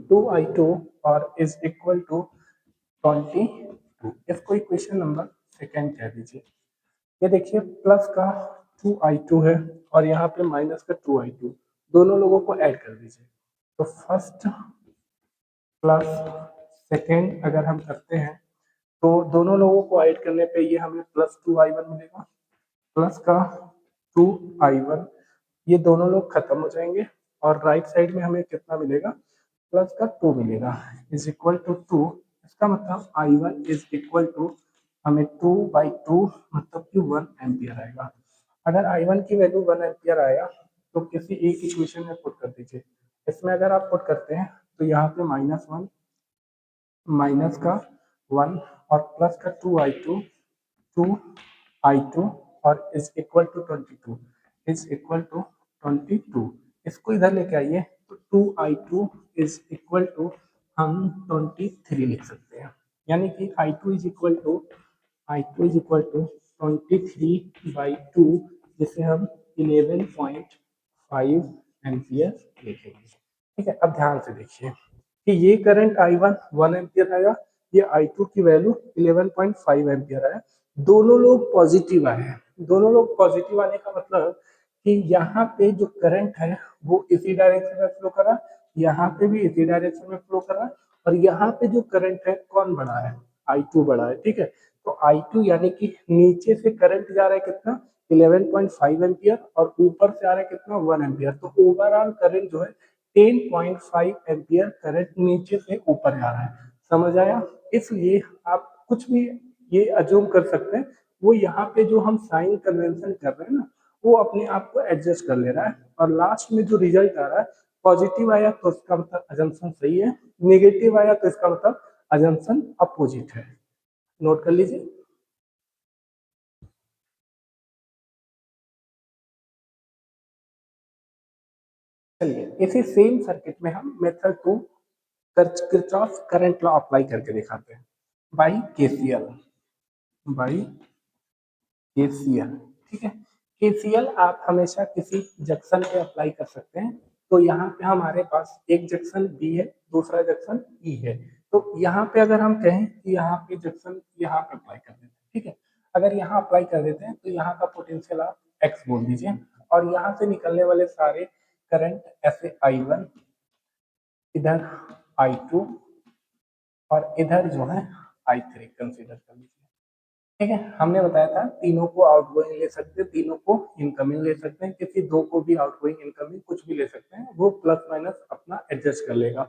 2i2 और इज इक्वल टू 22। इसको इक्वेशन नंबर सेकेंड कह दीजिए। ये देखिए प्लस का 2i2 है और यहाँ पे माइनस का 2i2, दोनों लोगों को ऐड कर दीजिए। तो फर्स्ट प्लस सेकेंड अगर हम करते हैं तो दोनों लोगों को ऐड करने पे ये हमें प्लस 2i1 मिलेगा, प्लस का 2i1, ये दोनों लोग खत्म हो जाएंगे, और राइट साइड में हमें कितना मिलेगा? प्लस का 2 मिलेगा, इज इक्वल टू 2। इसका मतलब I1 इज इक्वल टू हमें 2/2 मतलब कि 1 एम्पियर आएगा। अगर I1 की वैल्यू 1 एम्पियर आया तो किसी एक इक्वेशन में पुट कर दीजिए। इसमें अगर आप पुट करते हैं तो यहाँ पे -1, माइनस का 1 और प्लस का 2i2 और is equal to 22, is equal to 22। इसको इधर लेके आइए तो 2i2 इज इक्वल टू हम 23 लिख सकते हैं, यानी कि I2 इज इक्वल टू 23/2, जिसे हम 11.5 एम्पियर लिखेंगे। ठीक है, अब ध्यान से देखिए कि ये करंट I1 1 एम्पियर आया, ये I2 की वैल्यू 11.5 एम्पियर आया, दोनों लोग पॉजिटिव आए हैं। दोनों लोग पॉजिटिव आने का मतलब कि यहाँ पे जो करंट है वो इसी डायरेक्शन में फ्लो कर रहा है, यहाँ पे भी इसी डायरेक्शन में फ्लो कर रहा है, और यहाँ पे जो करंट है कौन बढ़ा है? I2 बढ़ा है। ठीक है, तो I2 यानी कि नीचे से करंट जा रहा है कितना? 11.5 एम्पियर, और ऊपर से आ रहा है कितना? 1 एम्पियर। तो ओवरऑल करंट जो है 10.5 एम्पियर करंट नीचे से ऊपर जा रहा है। समझ आया? इसलिए आप कुछ भी ये अज्यूम कर सकते हैं, वो यहाँ पे जो हम साइन कन्वेंशन कर रहे हैं ना, वो अपने आप को एडजस्ट कर ले रहा है, और लास्ट में जो रिजल्ट आ रहा है पॉजिटिव आया तो इसका मतलब अजम्पशन सही है, नेगेटिव आया तो इसका मतलब अजम्पशन अपोजिट है। नोट कर लीजिए। चलिए इसी सेम सर्किट में हम method 2 Kirchhoff current law apply करके दिखाते हैं बाई केसीएल, बाई केसीएल। ठीक है, केसीएल आप हमेशा किसी जंक्शन पे अप्लाई कर सकते हैं। तो यहाँ पे हमारे पास एक जंक्शन बी है, दूसरा जंक्शन ई है, तो यहाँ पे अगर हम कहें कि यहाँ पे जंक्शन यहाँ पे अप्लाई कर देते हैं। ठीक है, अगर यहाँ अप्लाई कर देते हैं तो यहाँ का पोटेंशियल आप x बोल दीजिए, और यहाँ से निकलने वाले सारे करंट ऐसे I1, इधर I2 और इधर जो है I3 कंसीडर कर लीजिए। ठीक है, हमने बताया था तीनों को आउटगोइंग ले सकते हैं, तीनों को इनकमिंग ले सकते हैं, किसी दो को भी आउटगोइंग इनकमिंग कुछ भी ले सकते हैं, वो प्लस माइनस अपना एडजस्ट कर लेगा।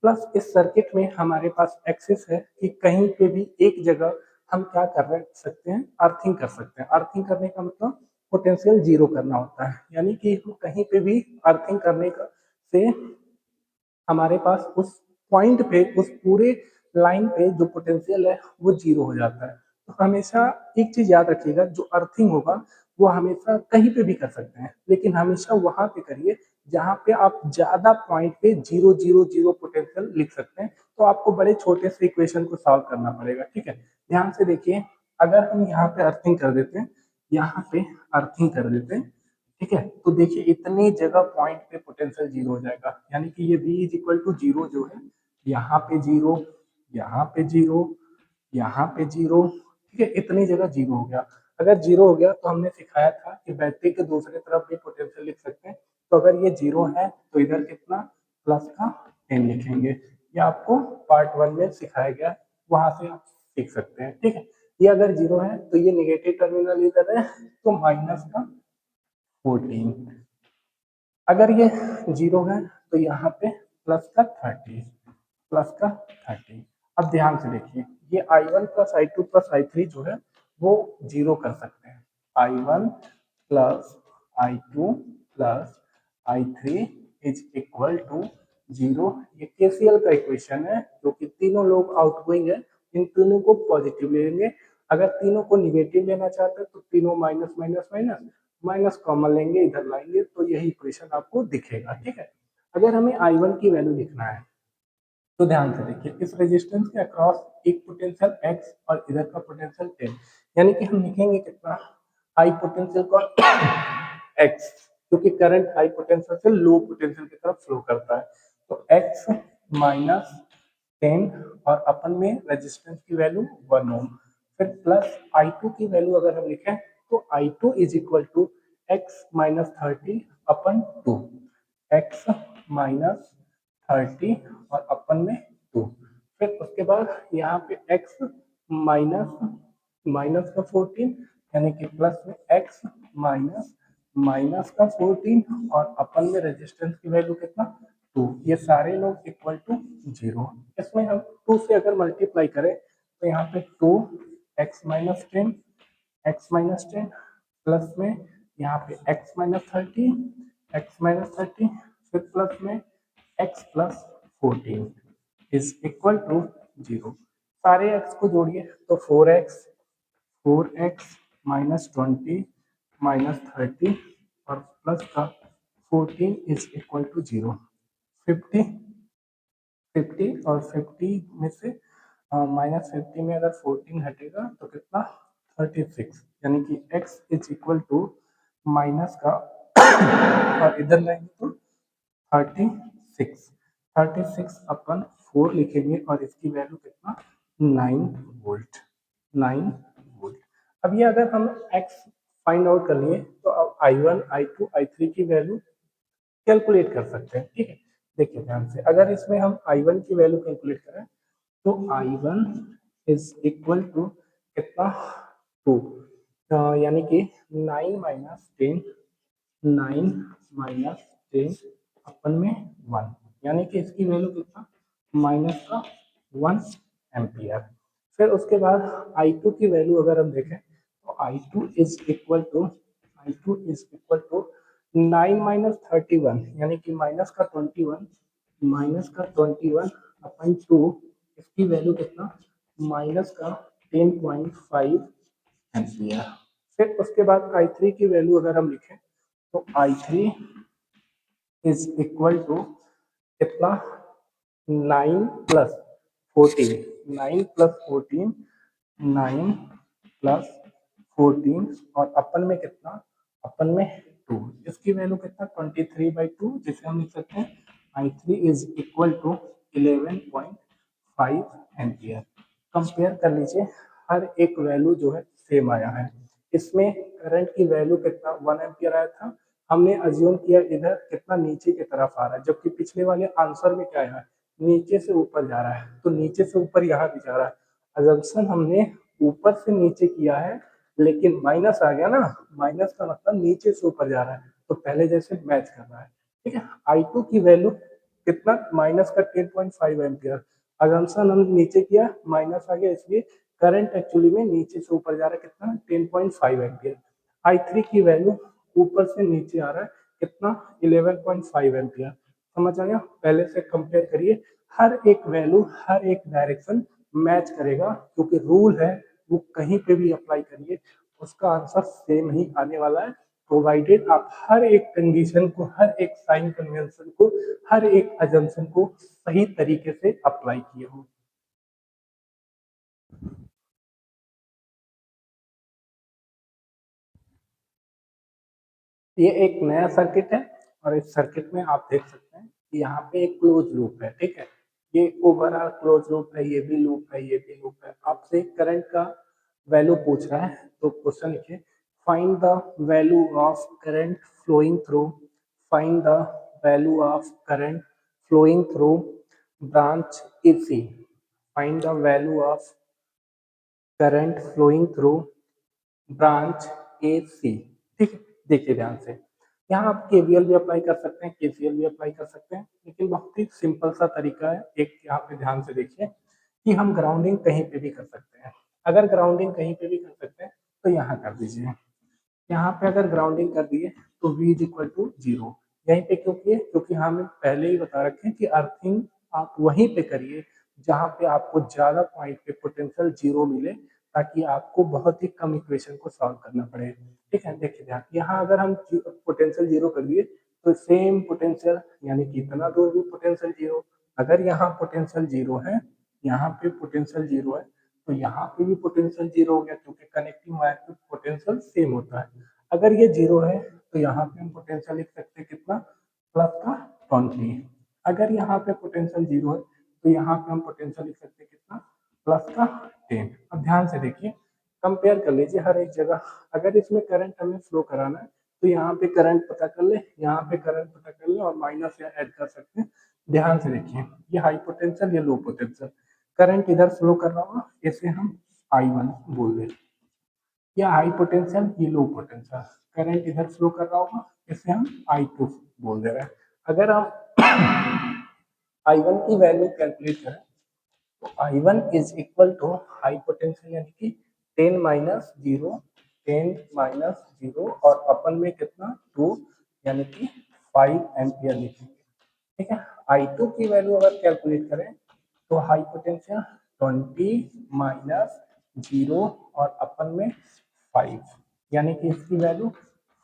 प्लस इस सर्किट में हमारे पास एक्सेस है कि कहीं पे भी एक जगह हम क्या कर सकते हैं, अर्थिंग कर सकते हैं। अर्थिंग करने का मतलब पोटेंशियल जीरो करना होता है, यानी कि कहीं पे भी अर्थिंग करने का से हमारे पास उस पॉइंट पे, उस पूरे लाइन पे जो पोटेंशियल है वो जीरो हो जाता है। तो हमेशा एक चीज याद रखिएगा, जो अर्थिंग होगा वो हमेशा कहीं पे भी कर सकते हैं, लेकिन हमेशा वहां पे करिए जहां पे आप ज्यादा पॉइंट पे जीरो जीरो जीरो पोटेंशियल लिख सकते हैं। तो आपको बड़े छोटे से इक्वेशन को सॉल्व करना पड़ेगा। ठीक है, ध्यान से देखिए, अगर हम यहाँ पे अर्थिंग कर देते हैं, यहाँ पे अर्थिंग कर देते हैं, ठीक है, तो देखिए इतनी जगह पॉइंट पे पोटेंशियल जीरो हो जाएगा, यानी कि ये V is equal to zero जो है, यहाँ पे जीरो, यहाँ पे जीरो, यहाँ पे जीरो, ठीक है, इतनी जगह जीरो हो गया। अगर जीरो हो गया तो हमने सिखाया था कि बैटरी के दूसरे तरफ भी पोटेंशियल लिख सकते हैं। तो अगर ये जीरो है तो इधर कितना, प्लस का 10 लिखेंगे। ये आपको पार्ट 1 में सिखाया गया, वहां से आप सीख सकते हैं। ठीक है, ये अगर जीरो है तो ये निगेटिव टर्मिनल इधर है, तो माइनस का 14। अगर ये जीरो है तो यहाँ पे प्लस का 30, प्लस का 30। अब ध्यान से देखिए, ये I1 plus I2 plus I3 जो है वो जीरो कर सकते हैं। I1 plus I2 plus I3 is equal to zero. ये केसीएल का इक्वेशन है, जो कि तीनों लोग आउटगोइंग है, इन तीनों को पॉजिटिव ले लेंगे। अगर तीनों को निगेटिव लेना चाहते हैं तो तीनों minus minus minus minus common लेंगे, इधर लाएंगे, तो यही इक्वेशन आपको दिखेगा। ठीक है, अगर हमें I1 की वैल्यू लिखना है तो ध्यान से देखिए, इस रेजिस्टेंस के अक्रॉस एक पोटेंशियल x और इधर का पोटेंशियल 10, यानी कि हम लिखेंगे कितना, हाई पोटेंशियल को x, क्योंकि करंट हाई पोटेंशियल से लो पोटेंशियल की तरफ फ्लो करता है। तो x माइनस 10 और अपन में रेजिस्टेंस की वैल्यू 1 ओम, फिर प्लस I2 की वैल्यू अगर हम लिखें तो I2 is equal to x minus 30 upon 2, x minus 30 और अपन में 2। फिर उसके बाद यहाँ पे x माइनस माइनस का 14, यानी कि प्लस में x माइनस माइनस का 14 और अपन में रेजिस्टेंस की वैल्यू कितना, 2। ये सारे लोग इक्वल टू 0। इसमें हम 2 से अगर मल्टीप्लाई करें तो यहाँ पे 2 x minus 10, x minus 10 plus में यहाँ पे x माइनस 30, x माइनस 30, फिर प्लस में x plus 14 is equal to 0। सारे x को जोड़िए तो 4x माइनस 20 माइनस 30 और प्लस का 14 इज इक्वल टू 0। 50 50 और 50 में से माइनस 50 में अगर 14 हटेगा तो कितना, 36, यानी कि x is equal to minus का और इधर लाएंगे तो 36, 36 अपन 4 लिखेंगे और इसकी वैल्यू कितना, 9 वोल्ट, 9 वोल्ट। अब ये अगर हम x फाइंड आउट कर लिए तो अब I1 I2 I3 की वैल्यू कैलकुलेट कर सकते हैं। ठीक है, देखिए ध्यान से, अगर इसमें हम I1 की वैल्यू कैलकुलेट करें तो I1 इज इक्वल टू कितना, 2, यानी कि 9 माइनस 10, 9 माइनस 10 अपन में 1, यानी कि इसकी वैल्यू कितना, माइनस का 1 एम्पियर। फिर उसके बाद I2 की वैल्यू अगर हम देखें तो I2 is equal to, I2 is equal to 9 minus 31, यानी कि माइनस का 21, माइनस का 21 अपन 2, इसकी वैल्यू कितना, माइनस का 10.5 एम्पियर। फिर उसके बाद I3 की वैल्यू अगर हम लिखें तो I3 इज इक्वल टू कितना, 9 प्लस 14, 9 प्लस 14, 9 प्लस 14 और अपन में कितना, अपन में 2, इसकी वैल्यू कितना, 23/2, जिसे हम लिख सकते हैं I3 is equal to 11.5 ampere. Compare कर लीजिए, हर एक वैल्यू जो है सेम आया है। इसमें करंट की वैल्यू कितना 1 एम्पियर आया था, हमने अज्यूम किया इधर कितना नीचे की तरफ आ रहा है, जबकि पिछले वाले आंसर में क्या है नीचे से ऊपर जा रहा है, तो नीचे से ऊपर यहाँ भी जा रहा है। अजम्पशन हमने ऊपर से नीचे किया है, लेकिन माइनस आ गया ना, माइनस का मतलब नीचे से ऊपर जा रहा है, तो पहले जैसे मैच कर रहा है। ठीक है, I2 की वैल्यू कितना माइनस का 10.5 एम्पियर, अजम्पशन हमने नीचे किया माइनस आ गया, इसलिए करंट एक्चुअली में नीचे से ऊपर जा रहा है कितना 10.5 एम्पियर। I3 की वैल्यू ऊपर से नीचे आ रहा है कितना 11.5 एम्पियर। समझ आया, पहले से कंपेयर करिए, हर एक वैल्यू हर एक डायरेक्शन मैच करेगा, क्योंकि रूल है वो कहीं पे भी अप्लाई करिए उसका आंसर सेम ही आने वाला है, प्रोवाइडेड आप हर एक कंडीशन को, हर एक साइन कन्वेंशन को, हर एक अजम्पशन को सही तरीके से अप्लाई किए हो। ये एक नया सर्किट है, और इस सर्किट में आप देख सकते हैं कि यहाँ पे एक क्लोज लूप है। ठीक है, ये ओवरऑल क्लोज लूप है, ये भी लूप है, ये भी लूप है। आपसे करंट का वैल्यू पूछ रहा है, तो क्वेश्चन लिखिए find the value of current flowing through, find the value of current flowing through branch AC, find the value of current flowing through branch AC। ठीक है, देखिए ध्यान से, यहाँ आप KVL भी अप्लाई कर सकते हैं, KCL भी अप्लाई कर सकते हैं, लेकिन बहुत ही सिंपल सा तरीका है। एक यहाँ पे ध्यान से देखिए कि हम ग्राउंडिंग कहीं पे भी कर सकते हैं। अगर ग्राउंडिंग कहीं पे भी कर सकते हैं तो यहाँ कर दीजिए। यहाँ पे अगर ग्राउंडिंग कर दिए तो V इज इक्वल टू 0। यहीं पे क्यों किए, क्योंकि हमें पहले ही बता रखे हैं कि अर्थिंग आप वहीं पे करिए जहाँ पे आपको ज्यादा पॉइंट पे पोटेंशियल 0 मिले, ताकि आपको बहुत ही कम इक्वेशन को सॉल्व करना पड़े। ठीक है, देखिए ध्यान, यहाँ अगर हम पोटेंशियल 0 कर दिए तो सेम पोटेंशियल, यानी कि इतना दूर भी पोटेंशियल 0, अगर यहाँ पोटेंशियल 0 है, यहाँ पे पोटेंशियल 0 है, तो यहाँ पे भी पोटेंशियल 0 हो गया, क्योंकि कनेक्टिंग वायर पे पोटेंशियल सेम होता है। अगर ये 0 है तो यहाँ पे हम पोटेंशियल लिख सकते हैं कितना, प्लस का 20। अगर यहाँ पे पोटेंशियल 0 है तो यहाँ पे हम पोटेंशियल लिख सकते हैं कितना, प्लस का 10। अब ध्यान से देखिए, कंपेयर कर लीजिए हर एक जगह। अगर इसमें करंट हमें फ्लो कराना है तो यहाँ पे करंट पता कर ले, यहाँ पे करंट पता कर ले, और माइनस या ऐड कर सकते हैं। ध्यान से देखिए, ये हाई पोटेंशियल, ये लो पोटेंशियल, करंट इधर फ्लो कर रहा होगा, इसे हम I1 बोल दें, या हाई पोटेंशियल, ये लो पोटेंशियल, करंट इधर फ्लो कर रहा होगा, इसे हम I2 बोल दे रहे हैं। अगर हम I1 की वैल्यू कैलकुलेट करें तो I1 is equal to high potential यानी कि 10 माइनस 0, 10 माइनस 0, और अपन में कितना 2, यानी कि 5 एम्पियर लिखेंगे। ठीक है, I2 की वैल्यू अगर कैलकुलेट करें तो हाई पोटेंशियल 20 माइनस 0 और अपन में 5, यानी कि इसकी वैल्यू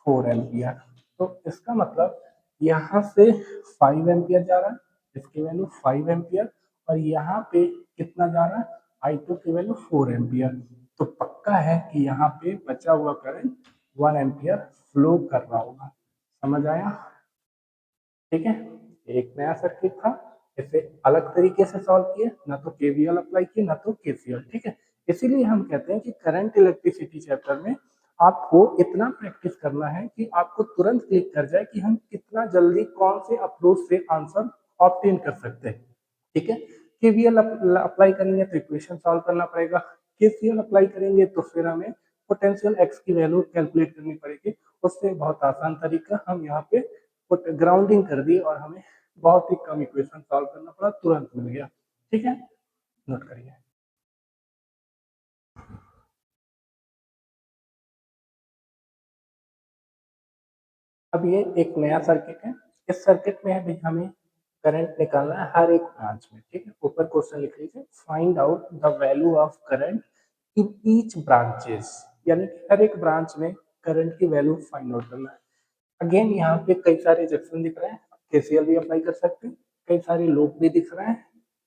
4 एम्पियर। तो इसका मतलब यहाँ से 5 एम्पियर जा रहा है, इसकी वैल्यू 5 एम्पियर, और यहाँ पे कितना जा रहा है I2 की वैल्यू 4 एम्पियर। तो पक्का है कि यहाँ पे बचा हुआ करंट 1 एम्पियर फ्लो कर रहा होगा। समझ आया? ठीक है, एक नया सर्किट था, इसे अलग तरीके से सॉल्व किए, ना तो केवीएल अप्लाई किए ना तो केसीएल। ठीक है, इसीलिए हम कहते हैं कि करंट इलेक्ट्रिसिटी चैप्टर में आपको इतना प्रैक्टिस करना है कि आपको तुरंत क्लिक कर जाए कि हम कितना जल्दी कौन से अप्रोच से आंसर ऑब्टेन कर सकते हैं। ठीक है, केवीएल अप्लाई करेंगे तो इक्वेशन सॉल्व करना पड़ेगा, केसीएल अप्लाई करेंगे तो फिर हमें पोटेंशियल एक्स की वैल्यू कैलकुलेट करनी पड़ेगी। उससे बहुत आसान तरीका, हम यहाँ पे ग्राउंडिंग कर दी और हमें बहुत ही कम इक्वेशन सॉल्व करना पड़ा, तुरंत मिल गया। ठीक है, नोट करिए। अब ये एक नया सर्किट है, इस सर्किट में अभी हमें करंट निकालना है हर एक ब्रांच में। ठीक है, ऊपर क्वेश्चन लिख लीजिए, find out the value of current in each branches, यानी कि हर एक ब्रांच में करंट की वैल्यू फाइंड आउट करना है। अगेन यहाँ पे कई सारे जंक्शन दिख रहे हैं, केसीएल भी अप्लाई कर सकते हैं, कई सारे लूप भी दिख रहे हैं,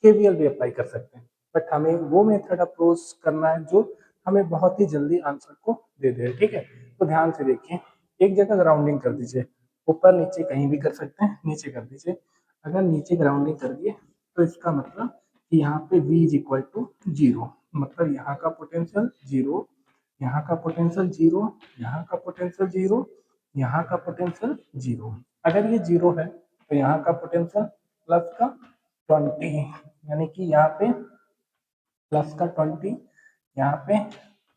केवीएल भी अप्लाई कर सकते हैं, बट हमें वो मेथड अप्रोच करना है जो हमें बहुत ही जल्दी आंसर को दे दे। ठीक है, तो ध्यान से देखिए, एक जगह ग्राउंडिंग कर दीजिए, ऊपर नीचे कहीं भी कर सकते हैं, नीचे कर दीजिए। अगर नीचे ग्राउंडिंग कर दिए तो इसका मतलब कि यहाँ पे V इज इक्वल टू 0, मतलब यहाँ का पोटेंशियल 0, यहाँ का पोटेंशियल जीरो, यहाँ का पोटेंशियल जीरो, यहाँ का पोटेंशियल जीरो। अगर ये जीरो है तो यहाँ का पोटेंशियल प्लस का 20, यानी कि यहाँ पे प्लस का 20, यहाँ पे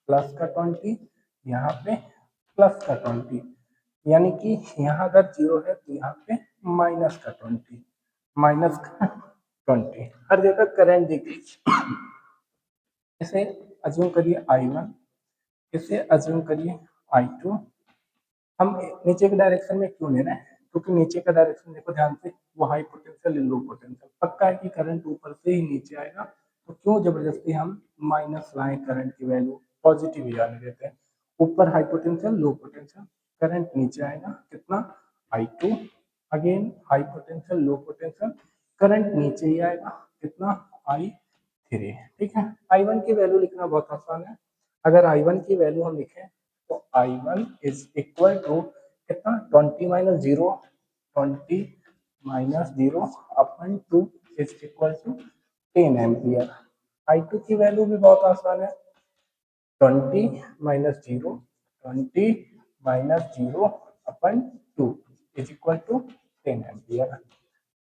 प्लस का 20, यहाँ पे प्लस का 20, यानी कि यहाँ अगर जीरो है तो यहाँ पे माइनस का 20, माइनस का 20, हर जगह करंट डिक्रीज। इसे अज्यूम करिए I1, इसे अज्यूम करिए I2। हम नीचे के डायरेक्शन में क्यों ले रहे हैं, क्योंकि नीचे का डायरेक्शन देखो ध्यान से, वो हाई पोटेंशियल लो पोटेंशियल, पक्का है कि करंट ऊपर से ही नीचे आएगा, तो क्यों जबरदस्ती हम माइनस लाएं, करंट की वैल्यू पॉजिटिव ही आने देते हैं। ऊपर high potential low potential, current नीचे आएगा कितना I2, again high potential low potential, current नीचे ही आएगा कितना I3। ठीक है, I1 की वैल्यू लिखना बहुत आसान है। अगर I1 की वैल्यू हम लिखें तो I1 इज इक्वल टू कितना 20 minus zero, 20 minus zero upon 2 is equal to 10 ampere. I2 की वैल्यू भी बहुत आसान है, 20 minus zero, 20 minus zero upon 2 is equal to 10 ampere.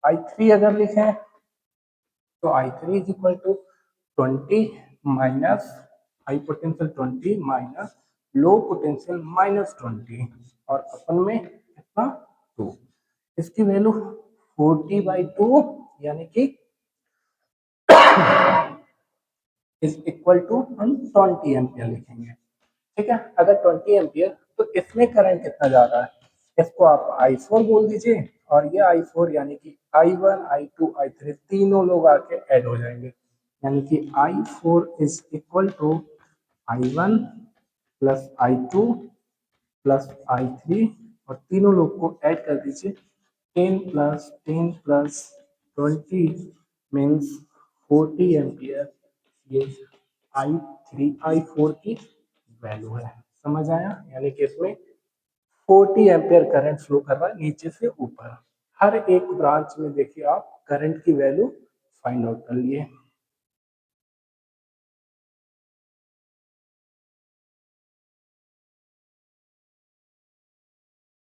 I3 अगर लिखें तो I3 is equal to 20 minus high potential 20 minus low potential minus 20, और अपन में कितना 2, इसकी वैल्यू 40/2 यानी कि इज इक्वल टू हम 20 एम्पियर लिखेंगे। ठीक है, अगर 20 एम्पियर तो इसमें करंट कितना जा रहा है, इसको आप I4 बोल दीजिए, और ये I4 यानी कि I1 I2 I3 तीनों लोग आके ऐड हो जाएंगे, यानी कि I4 is equal to I1 plus I2 plus I3, और तीनों लोग को ऐड कर दीजिए, 10 प्लस 10 प्लस 20 मीन्स 40 एम्पियर। ये I4 की वैल्यू है, समझ आया, यानी कि इसमें 40 एम्पियर करंट फ्लो कर रहा है नीचे से ऊपर। हर एक ब्रांच में देखिए आप करंट की वैल्यू फाइंड आउट कर लिए।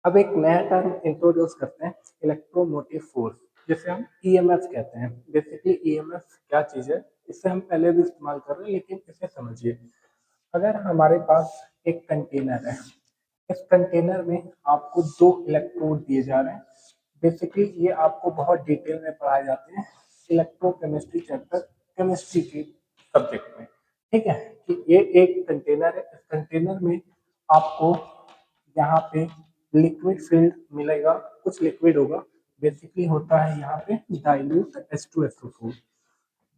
अब एक नया टर्म इंट्रोड्यूस करते हैं, इलेक्ट्रोमोटिव फोर्स, जिसे हम ईएमएफ कहते हैं। बेसिकली ईएमएफ क्या चीज है, इससे हम पहले भी इस्तेमाल कर रहे हैं, लेकिन इसे समझिए। अगर हमारे पास एक कंटेनर है, इस कंटेनर में आपको 2 इलेक्ट्रोड दिए जा रहे हैं। बेसिकली ये आपको बहुत डिटेल में पढ़ाए जाते हैं इलेक्ट्रोकेमिस्ट्री चैप्टर, केमिस्ट्री के सब्जेक्ट में। ठीक है, कि ये एक कंटेनर है, इस कंटेनर में आपको यहाँ पे लिक्विड फील्ड मिलेगा, कुछ लिक्विड होगा, बेसिकली होता है यहाँ पे डाइल्यूट H2SO4,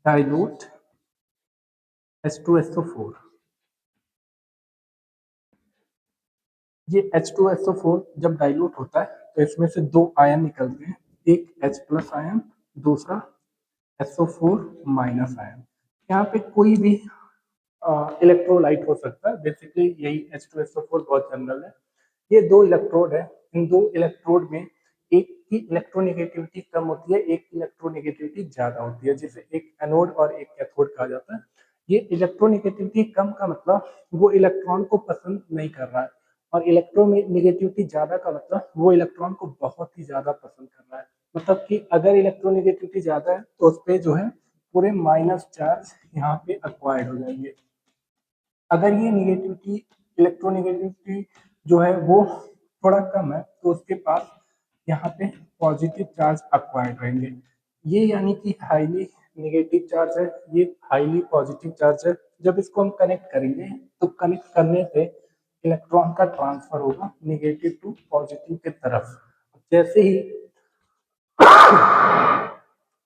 डाइल्यूट H2SO4। ये H2SO4 जब डाइल्यूट होता है तो इसमें से 2 आयन निकलते हैं, एक H प्लस आयन, दूसरा SO4 माइनस आयन। यहाँ पे कोई भी इलेक्ट्रोलाइट हो सकता है, बेसिकली यही H2SO4 बहुत जनरल है। ये 2 इलेक्ट्रोड है, इन 2 इलेक्ट्रोड में एक की इलेक्ट्रोनेगेटिविटी कम होती है, एक की इलेक्ट्रोनेगेटिविटी ज्यादा होती है, जिसे एक एनोड और एक कैथोड कहा जाता है। ये इलेक्ट्रोनेगेटिविटी कम का मतलब वो इलेक्ट्रॉन को पसंद नहीं कर रहा है, और इलेक्ट्रोनेगेटिविटी ज्यादा का मतलब वो इलेक्ट्रॉन को बहुत ही ज्यादा पसंद कर रहा है। मतलब कि अगर इलेक्ट्रोनेगेटिविटी ज्यादा है तो उस पर जो है पूरे माइनस चार्ज यहाँ पे अक्वायर्ड हो जाएंगे। अगर ये निगेटिविटी, इलेक्ट्रोनेगेटिविटी जो है वो थोड़ा कम है, तो उसके पास यहाँ पे पॉजिटिव चार्ज अक्वायर्ड रहेंगे। ये यानी कि हाईली नेगेटिव चार्ज है, ये हाईली पॉजिटिव चार्ज है। जब इसको हम कनेक्ट करेंगे तो कनेक्ट करने से इलेक्ट्रॉन का ट्रांसफर होगा नेगेटिव टू पॉजिटिव की तरफ। जैसे ही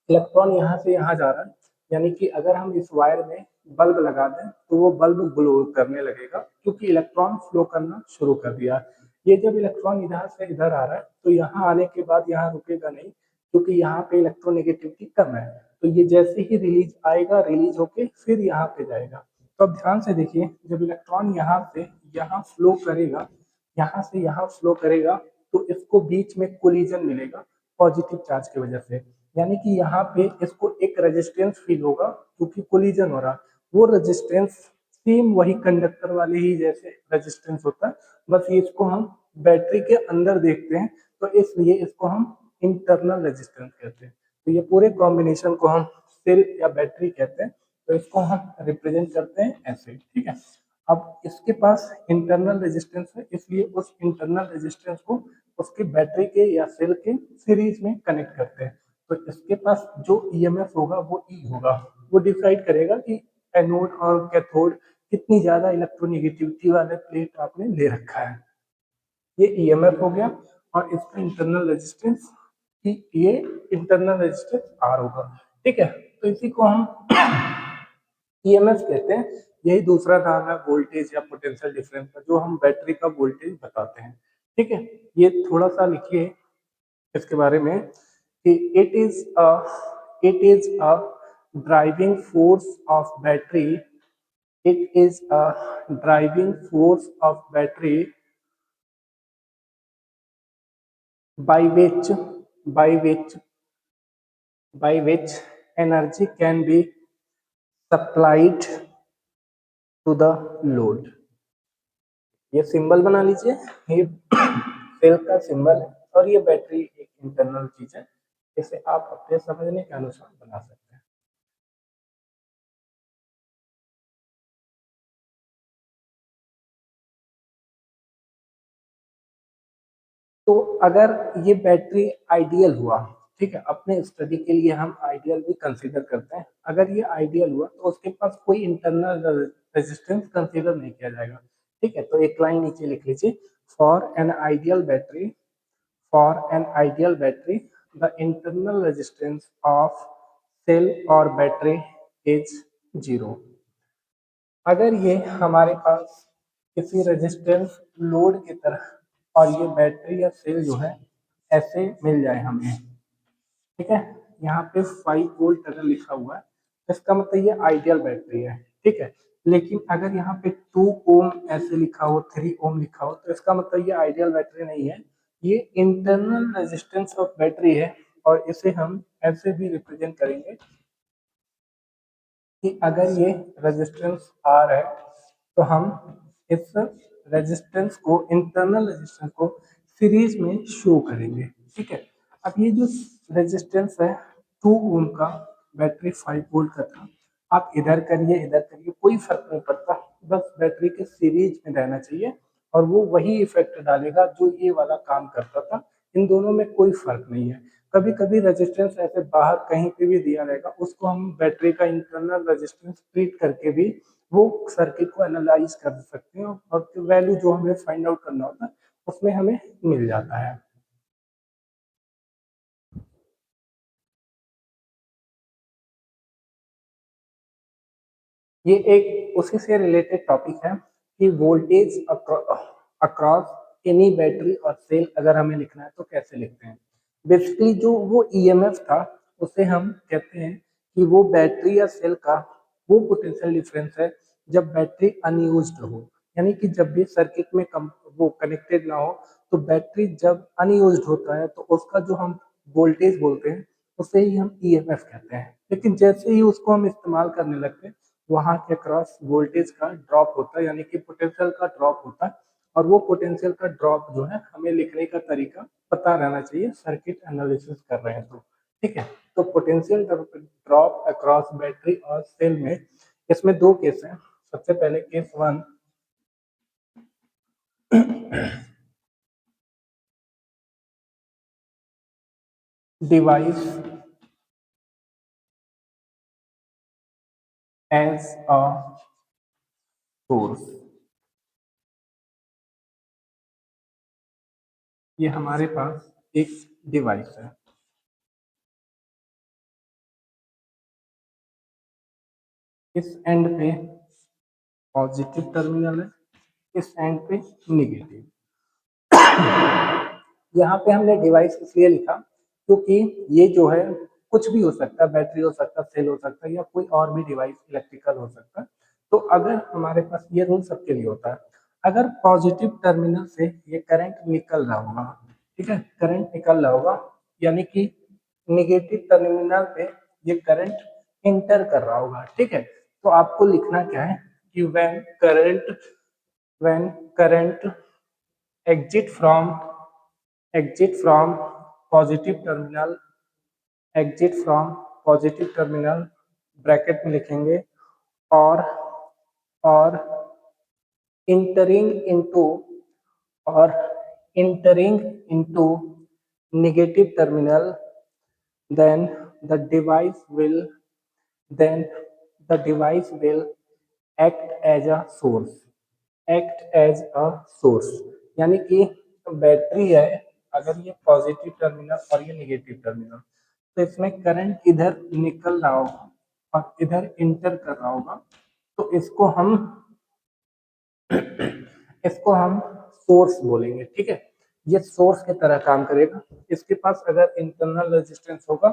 इलेक्ट्रॉन यहाँ से यहाँ जा रहा है, यानी कि अगर हम इस वायर में बल्ब लगा दें तो वो बल्ब ग्लो करने लगेगा, क्योंकि इलेक्ट्रॉन फ्लो करना शुरू कर दिया। ये जब इलेक्ट्रॉन इधर से इधर आ रहा है तो यहाँ आने के बाद यहाँ रुकेगा नहीं, क्योंकि यहाँ पे इलेक्ट्रोनेगेटिविटी कम है। तो ये जैसे ही रिलीज आएगा, रिलीज होके फिर यहाँ पे जाएगा। तो अब ध्यान से देखिए, जब इलेक्ट्रॉन यहाँ से यहाँ फ्लो करेगा, यहाँ से यहाँ फ्लो करेगा, तो इसको बीच में कोलिजन मिलेगा पॉजिटिव चार्ज की वजह से, यानी कि यहाँ पे इसको एक रेजिस्टेंस फील होगा क्योंकि कोलिजन हो रहा। वो रेजिस्टेंस सेम वही कंडक्टर वाले ही जैसे रेजिस्टेंस होता है, बस ये इसको हम बैटरी के अंदर देखते हैं, तो इसलिए इसको हम इंटरनल रेजिस्टेंस कहते हैं। तो ये पूरे कॉम्बिनेशन को हम सेल या बैटरी कहते हैं, तो इसको हम रिप्रेजेंट करते हैं ऐसे, ठीक है। अब इसके पास इंटरनल रेजिस्टेंस है, इसलिए उस इंटरनल रेजिस्टेंस को उसके बैटरी के या सेल के सीरीज में कनेक्ट करते हैं। तो इसके पास जो ईएमएफ होगा वो ई होगा, वो डिसाइड करेगा कि एनोड और कैथोड कितनी ज्यादा इलेक्ट्रोनेगेटिविटी वाले प्लेट आपने ले रखा है। ये ईएमएफ हो गया, और इसका इंटरनल रेजिस्टेंस ये इंटरनल रेजिस्टेंस आर होगा, ठीक है। तो इसी को हम ईएमएफ कहते हैं। यही दूसरा नाम है वोल्टेज या पोटेंशियल डिफरेंस का, जो हम बैटरी का वोल्टेज बताते हैं, ठीक है। ये थोड़ा सा लिखिए इसके बारे में कि it is a driving force of battery, it is a driving force of battery by which by which by which energy can be supplied to the load। ये सिंबल बना लीजिए, ये सेल का सिंबल है, और ये बैटरी एक internal चीज है, इसे आप अपने समझने के अनुसार बना सकते हैं। तो अगर ये बैटरी आइडियल हुआ, ठीक है, अपने स्टडी के लिए हम आइडियल भी कंसीडर करते हैं, अगर ये आइडियल हुआ तो उसके पास कोई इंटरनल रेजिस्टेंस कंसीडर नहीं किया जाएगा, ठीक है। तो एक लाइन नीचे लिख लीजिए, for an ideal battery, for an ideal battery the internal resistance of cell और बैटरी इज जीरो। अगर ये हमारे पास किसी रेजिस्टेंस लोड की तरह और ये बैटरी या सेल जो है ऐसे मिल जाए हमें, ठीक है, यहाँ पे 5 वोल्ट अगर लिखा हुआ है तो इसका मतलब ये आइडियल बैटरी है, ठीक है। लेकिन अगर यहाँ पे 2 ओम ऐसे लिखा हो, 3 ओम लिखा हो, तो इसका मतलब ये आइडियल बैटरी नहीं है, ये इंटरनल रेजिस्टेंस ऑफ बैटरी है। और इसे हम ऐसे भी रिप्रेजेंट करेंगे कि अगर ये रेजिस्टेंस आर है तो हम इस रेजिस्टेंस को, इंटरनल रेजिस्टेंस को सीरीज में शो करेंगे, ठीक है। अब ये जो रेजिस्टेंस है 2 ओम का, बैटरी 5 वोल्ट का था, आप इधर करिए कोई फर्क नहीं पड़ता, बस बैटरी के सीरीज में रहना चाहिए, और वो वही इफेक्ट डालेगा जो ये वाला काम करता था। इन दोनों में कोई फर्क नहीं है। कभी कभी रेजिस्टेंस ऐसे बाहर कहीं पे भी दिया रहेगा, उसको हम बैटरी का इंटरनल रेजिस्टेंस ट्रीट करके भी वो सर्किट को एनालाइज कर सकते हैं, और वैल्यू जो हमें फाइंड आउट करना होता है उसमें हमें मिल जाता है। ये एक उसी से रिलेटेड टॉपिक है कि वोल्टेज अक्रॉस एनी बैटरी और सेल अगर हमें लिखना है तो कैसे लिखते हैं। बेसिकली जो वो ईएमएफ था उसे हम कहते हैं कि वो बैटरी या सेल का वो पोटेंशियल डिफरेंस है जब बैटरी अनयूज्ड हो, यानी कि जब भी सर्किट में वो कनेक्टेड ना हो, तो बैटरी जब अनयूज्ड होता है तो उसका जो हम वोल्टेज बोलते हैं उसे ही हम ईएमएफ कहते हैं। लेकिन जैसे ही उसको हम इस्तेमाल करने लगते हैं, वहां के क्रॉस वोल्टेज का ड्रॉप होता है, यानी कि पोटेंशियल का ड्रॉप होता है। और वो पोटेंशियल का ड्रॉप जो है हमें लिखने का तरीका पता रहना चाहिए सर्किट एनालिसिस कर रहे हैं तो, ठीक है। तो पोटेंशियल ड्रॉप अक्रॉस बैटरी और सेल में इसमें 2 केस हैं। सबसे पहले case 1, device as a source. ये हमारे पास एक डिवाइस है, इस एंड पे पॉजिटिव टर्मिनल है, इस एंड पे निगेटिव। यहाँ पे हमने डिवाइस इसलिए लिखा क्योंकि ये जो है कुछ भी हो सकता है, बैटरी हो सकता है, सेल हो सकता है, या कोई और भी डिवाइस इलेक्ट्रिकल हो सकता है। तो अगर हमारे पास ये रूल सबके लिए होता है, अगर पॉजिटिव टर्मिनल से ये करंट निकल रहा होगा, ठीक है, करंट निकल रहा होगा, यानी कि निगेटिव टर्मिनल पे ये करंट इंटर कर रहा होगा, ठीक है। तो आपको लिखना क्या है कि when current exit from positive terminal bracket में लिखेंगे और और entering into or entering into negative terminal, then the device will then the device will act as a source यानी कि बैटरी है, अगर ये पॉजिटिव टर्मिनल और ये नेगेटिव टर्मिनल, तो इसमें करंट इधर निकल रहा होगा और इधर इंटर कर रहा होगा, तो इसको हम सोर्स बोलेंगे। ठीक है, ये सोर्स की तरह काम करेगा। इसके पास अगर इंटरनल रेजिस्टेंस होगा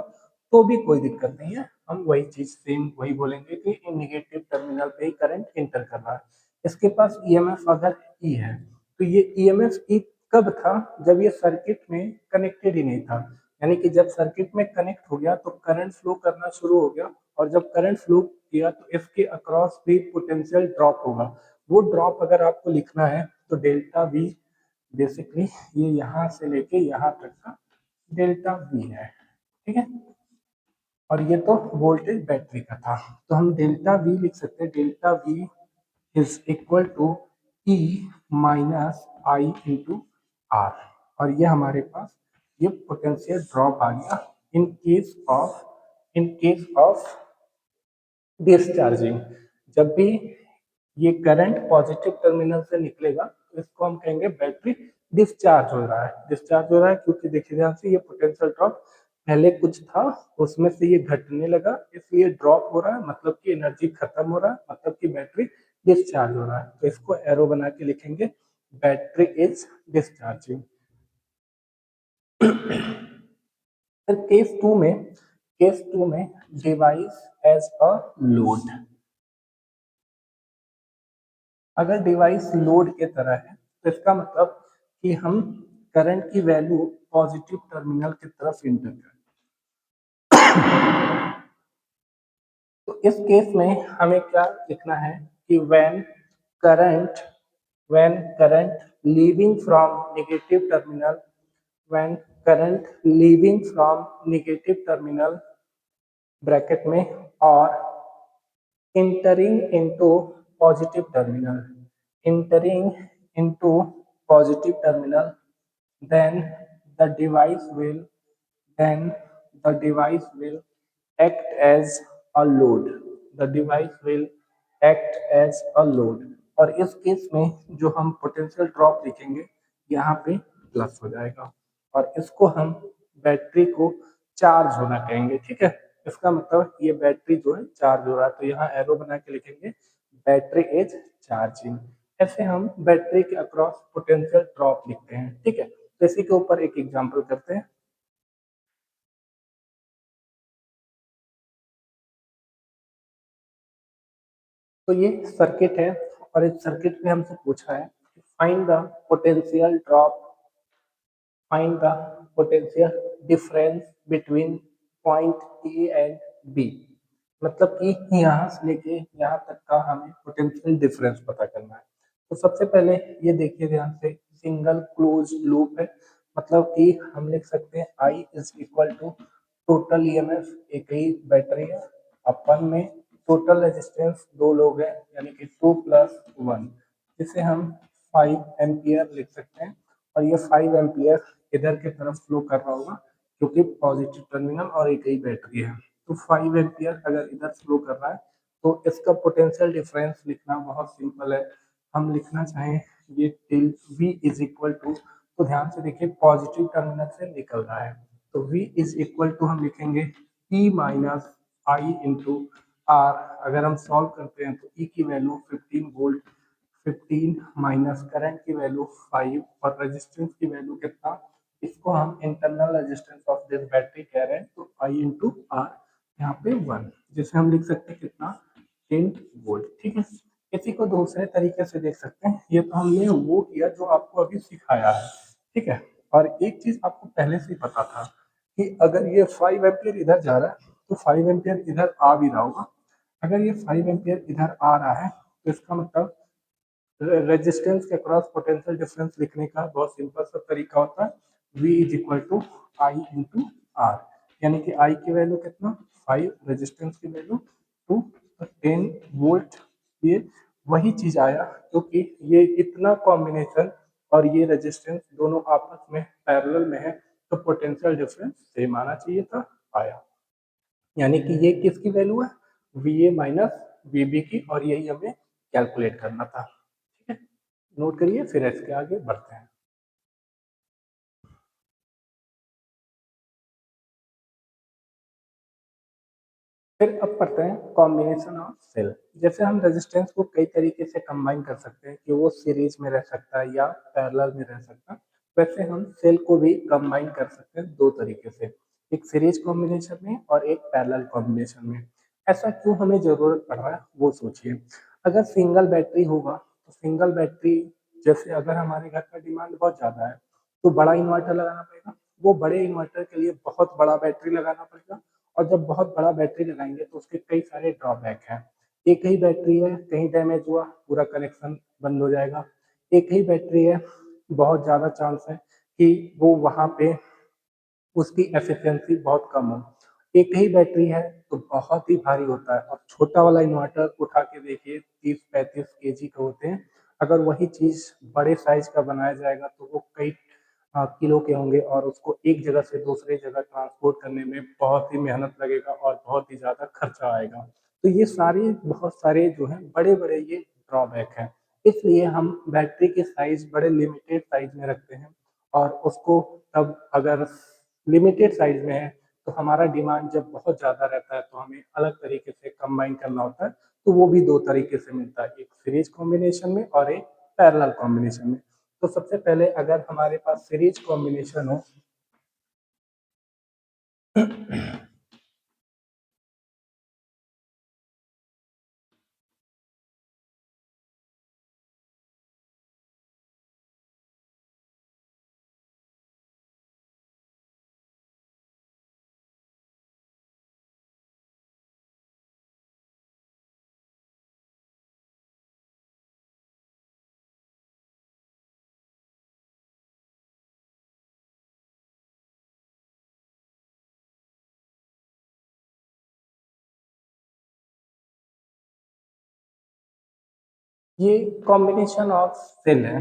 तो भी कोई दिक्कत नहीं है, हम वही चीज सेम वही बोलेंगे कि नेगेटिव टर्मिनल पे ही करंट इंटर कर रहा है। इसके पास ईएमएफ अगर ई है, तो ये ईएमएफ ई कब था, जब ये सर्किट में कनेक्टेड ही नहीं था, यानी कि जब सर्किट में कनेक्ट हो गया तो करंट फ्लो करना शुरू हो गया, और जब करंट फ्लो किया तो इसके अक्रॉस भी पोटेंशियल ड्रॉप होगा। वो ड्रॉप अगर आपको लिखना है तो डेल्टा वी, बेसिकली ये यहाँ से लेके यहाँ तक का डेल्टा वी है। ठीक है, और ये तो वोल्टेज बैटरी का था, तो हम डेल्टा वी लिख सकते हैं, delta V is equal to E minus I into R, और ये हमारे पास ये पोटेंशियल ड्रॉप आ गया इन केस ऑफ डिस्चार्जिंग। जब भी ये करंट पॉजिटिव टर्मिनल से निकलेगा तो इसको हम कहेंगे बैटरी डिस्चार्ज हो रहा है। डिस्चार्ज हो रहा है क्योंकि देखिए ध्यान से, ये पोटेंशियल ड्रॉप पहले कुछ था उसमें से ये घटने लगा, इसलिए ड्रॉप हो रहा है, मतलब कि एनर्जी खत्म हो रहा है, मतलब कि बैटरी डिस्चार्ज हो रहा है। तो इसको एरो बना के लिखेंगे, बैटरी इज डिस्चार्जिंग। फिर केस टू में डिवाइस एज अ लोड। अगर डिवाइस लोड के तरह है तो इसका मतलब कि हम करंट की वैल्यू पॉजिटिव टर्मिनल की तरफ इंटर करें। तो इस केस में हमें क्या लिखना है कि current when current leaving from negative terminal when current leaving from negative terminal bracket में और entering into positive terminal entering into positive terminal, then the device will then the device will act as a load the device will act as a load। और इस case में जो हम potential drop लिखेंगे यहाँ पे प्लस हो जाएगा, और इसको हम बैटरी को चार्ज होना कहेंगे। ठीक है, इसका मतलब ये बैटरी जो है चार्ज हो रहा है, तो यहाँ एरो बना के लिखेंगे बैटरी इज चार्जिंग। ऐसे हम बैटरी के अक्रॉस पोटेंशियल ड्रॉप लिखते हैं। ठीक है, तो इसी के ऊपर एक एग्जांपल करते हैं। तो ये सर्किट है, और इस सर्किट में हमसे पूछा है find the potential drop find the potential difference between point A and B। मतलब कि यहाँ से लेके यहाँ तक का हमें पोटेंशियल डिफरेंस पता करना है। तो सबसे पहले ये देखिए ध्यान से, सिंगल क्लोज लूप है, मतलब कि हम लिख सकते हैं I is equal to total EMF, एक ही बैटरी है, अपन में टोटल रेजिस्टेंस दो लोग हैं, यानी कि 2 + 1, जिसे हम 5 एम्पियर लिख सकते हैं। और ये 5 एम्पियर इधर की तरफ फ्लो कर रहा होगा क्योंकि पॉजिटिव टर्मिनल और एक ही बैटरी है। तो 5 एम्पियर अगर इधर फ्लो कर रहा है तो इसका पोटेंशियल डिफरेंस लिखना बहुत सिंपल है। हम लिखना चाहें ये till V is equal to, तो ध्यान से देखिए पॉजिटिव टर्मिनल से निकल रहा है, तो V इज इक्वल टू हम लिखेंगे E minus I into R. अगर हम सॉल्व करते हैं तो E की वैल्यू 15 वोल्ट, 15 माइनस करंट की वैल्यू 5 और रेजिस्टेंस की वैल्यू कितना, इसको हम internal resistance of this battery कह रहे हैं, तो आई इंटू आर यहाँ पे 1, जिसे हम लिख सकते हैं कितना, 10 वोल्ट। ठीक है, इसी को दूसरे तरीके से देख सकते हैं, ये तो हमने वो किया जो आपको अभी सिखाया है। ठीक है, और एक चीज आपको पहले से ही पता था कि अगर ये 5 एम्पियर इधर जा रहा है तो 5 एम्पियर इधर आ भी रहा होगा। अगर ये 5 एम्पियर इधर आ रहा है तो इसका मतलब रेजिस्टेंस के अक्रॉस पोटेंशियल डिफरेंस लिखने का बहुत सिंपल सा तरीका होता है, V is equal to I into R, यानी कि आई की वैल्यू कितना 5, रेजिस्टेंस की वैल्यू 2, 10 वोल्ट। ये वही चीज आया क्योंकि ये इतना कॉम्बिनेशन और ये रेजिस्टेंस दोनों आपस में पैरेलल में है, तो पोटेंशियल डिफरेंस सेम आना चाहिए था, आया। यानी कि ये किसकी वैल्यू है, V A minus V B की, और यही हमें कैलकुलेट करना था। ठीक है, नोट करिए, फिर इसके आगे बढ़ते हैं। फिर अब पढ़ते हैं कॉम्बिनेशन ऑफ सेल। जैसे हम रेजिस्टेंस को कई तरीके से कंबाइन कर सकते हैं कि वो सीरीज में रह सकता है या पैरेलल में रह सकता है, वैसे हम सेल को भी कंबाइन कर सकते हैं दो तरीके से, एक सीरीज कॉम्बिनेशन में और एक पैरेलल कॉम्बिनेशन में। ऐसा क्यों हमें जरूरत पड़ रहा है वो सोचिए। अगर सिंगल बैटरी होगा तो सिंगल बैटरी, जैसे अगर हमारे घर का डिमांड बहुत ज्यादा है तो बड़ा इन्वर्टर लगाना पड़ेगा, वो बड़े इन्वर्टर के लिए बहुत बड़ा बैटरी लगाना पड़ेगा, और जब बहुत बड़ा बैटरी लगाएंगे तो उसके कई सारे ड्रॉबैक हैं। एक ही बैटरी है, कहीं डैमेज हुआ पूरा कनेक्शन बंद हो जाएगा। एक ही बैटरी है, बहुत ज़्यादा चांस है कि वो वहाँ पे उसकी एफिशिएंसी बहुत कम हो। एक ही बैटरी है तो बहुत ही भारी होता है। अब छोटा वाला इन्वर्टर उठा के देखिए, 30-35 केजी का होते हैं। अगर वही चीज बड़े साइज का बनाया जाएगा तो वो कई किलो के होंगे, और उसको एक जगह से दूसरे जगह ट्रांसपोर्ट करने में बहुत ही मेहनत लगेगा और बहुत ही ज्यादा खर्चा आएगा। तो ये सारे बहुत सारे जो है बड़े बड़े ये ड्रॉबैक हैं। इसलिए हम बैटरी के साइज बड़े लिमिटेड साइज में रखते हैं, और उसको तब अगर लिमिटेड साइज में है तो हमारा डिमांड जब बहुत ज़्यादा रहता है तो हमें अलग तरीके से कंबाइन करना होता है। तो वो भी दो तरीके से मिलता है, एक सीरीज कॉम्बिनेशन में और एक पैरेलल कॉम्बिनेशन में। तो सबसे पहले अगर हमारे पास सीरीज कॉम्बिनेशन हो ये कॉम्बिनेशन ऑफ सेल है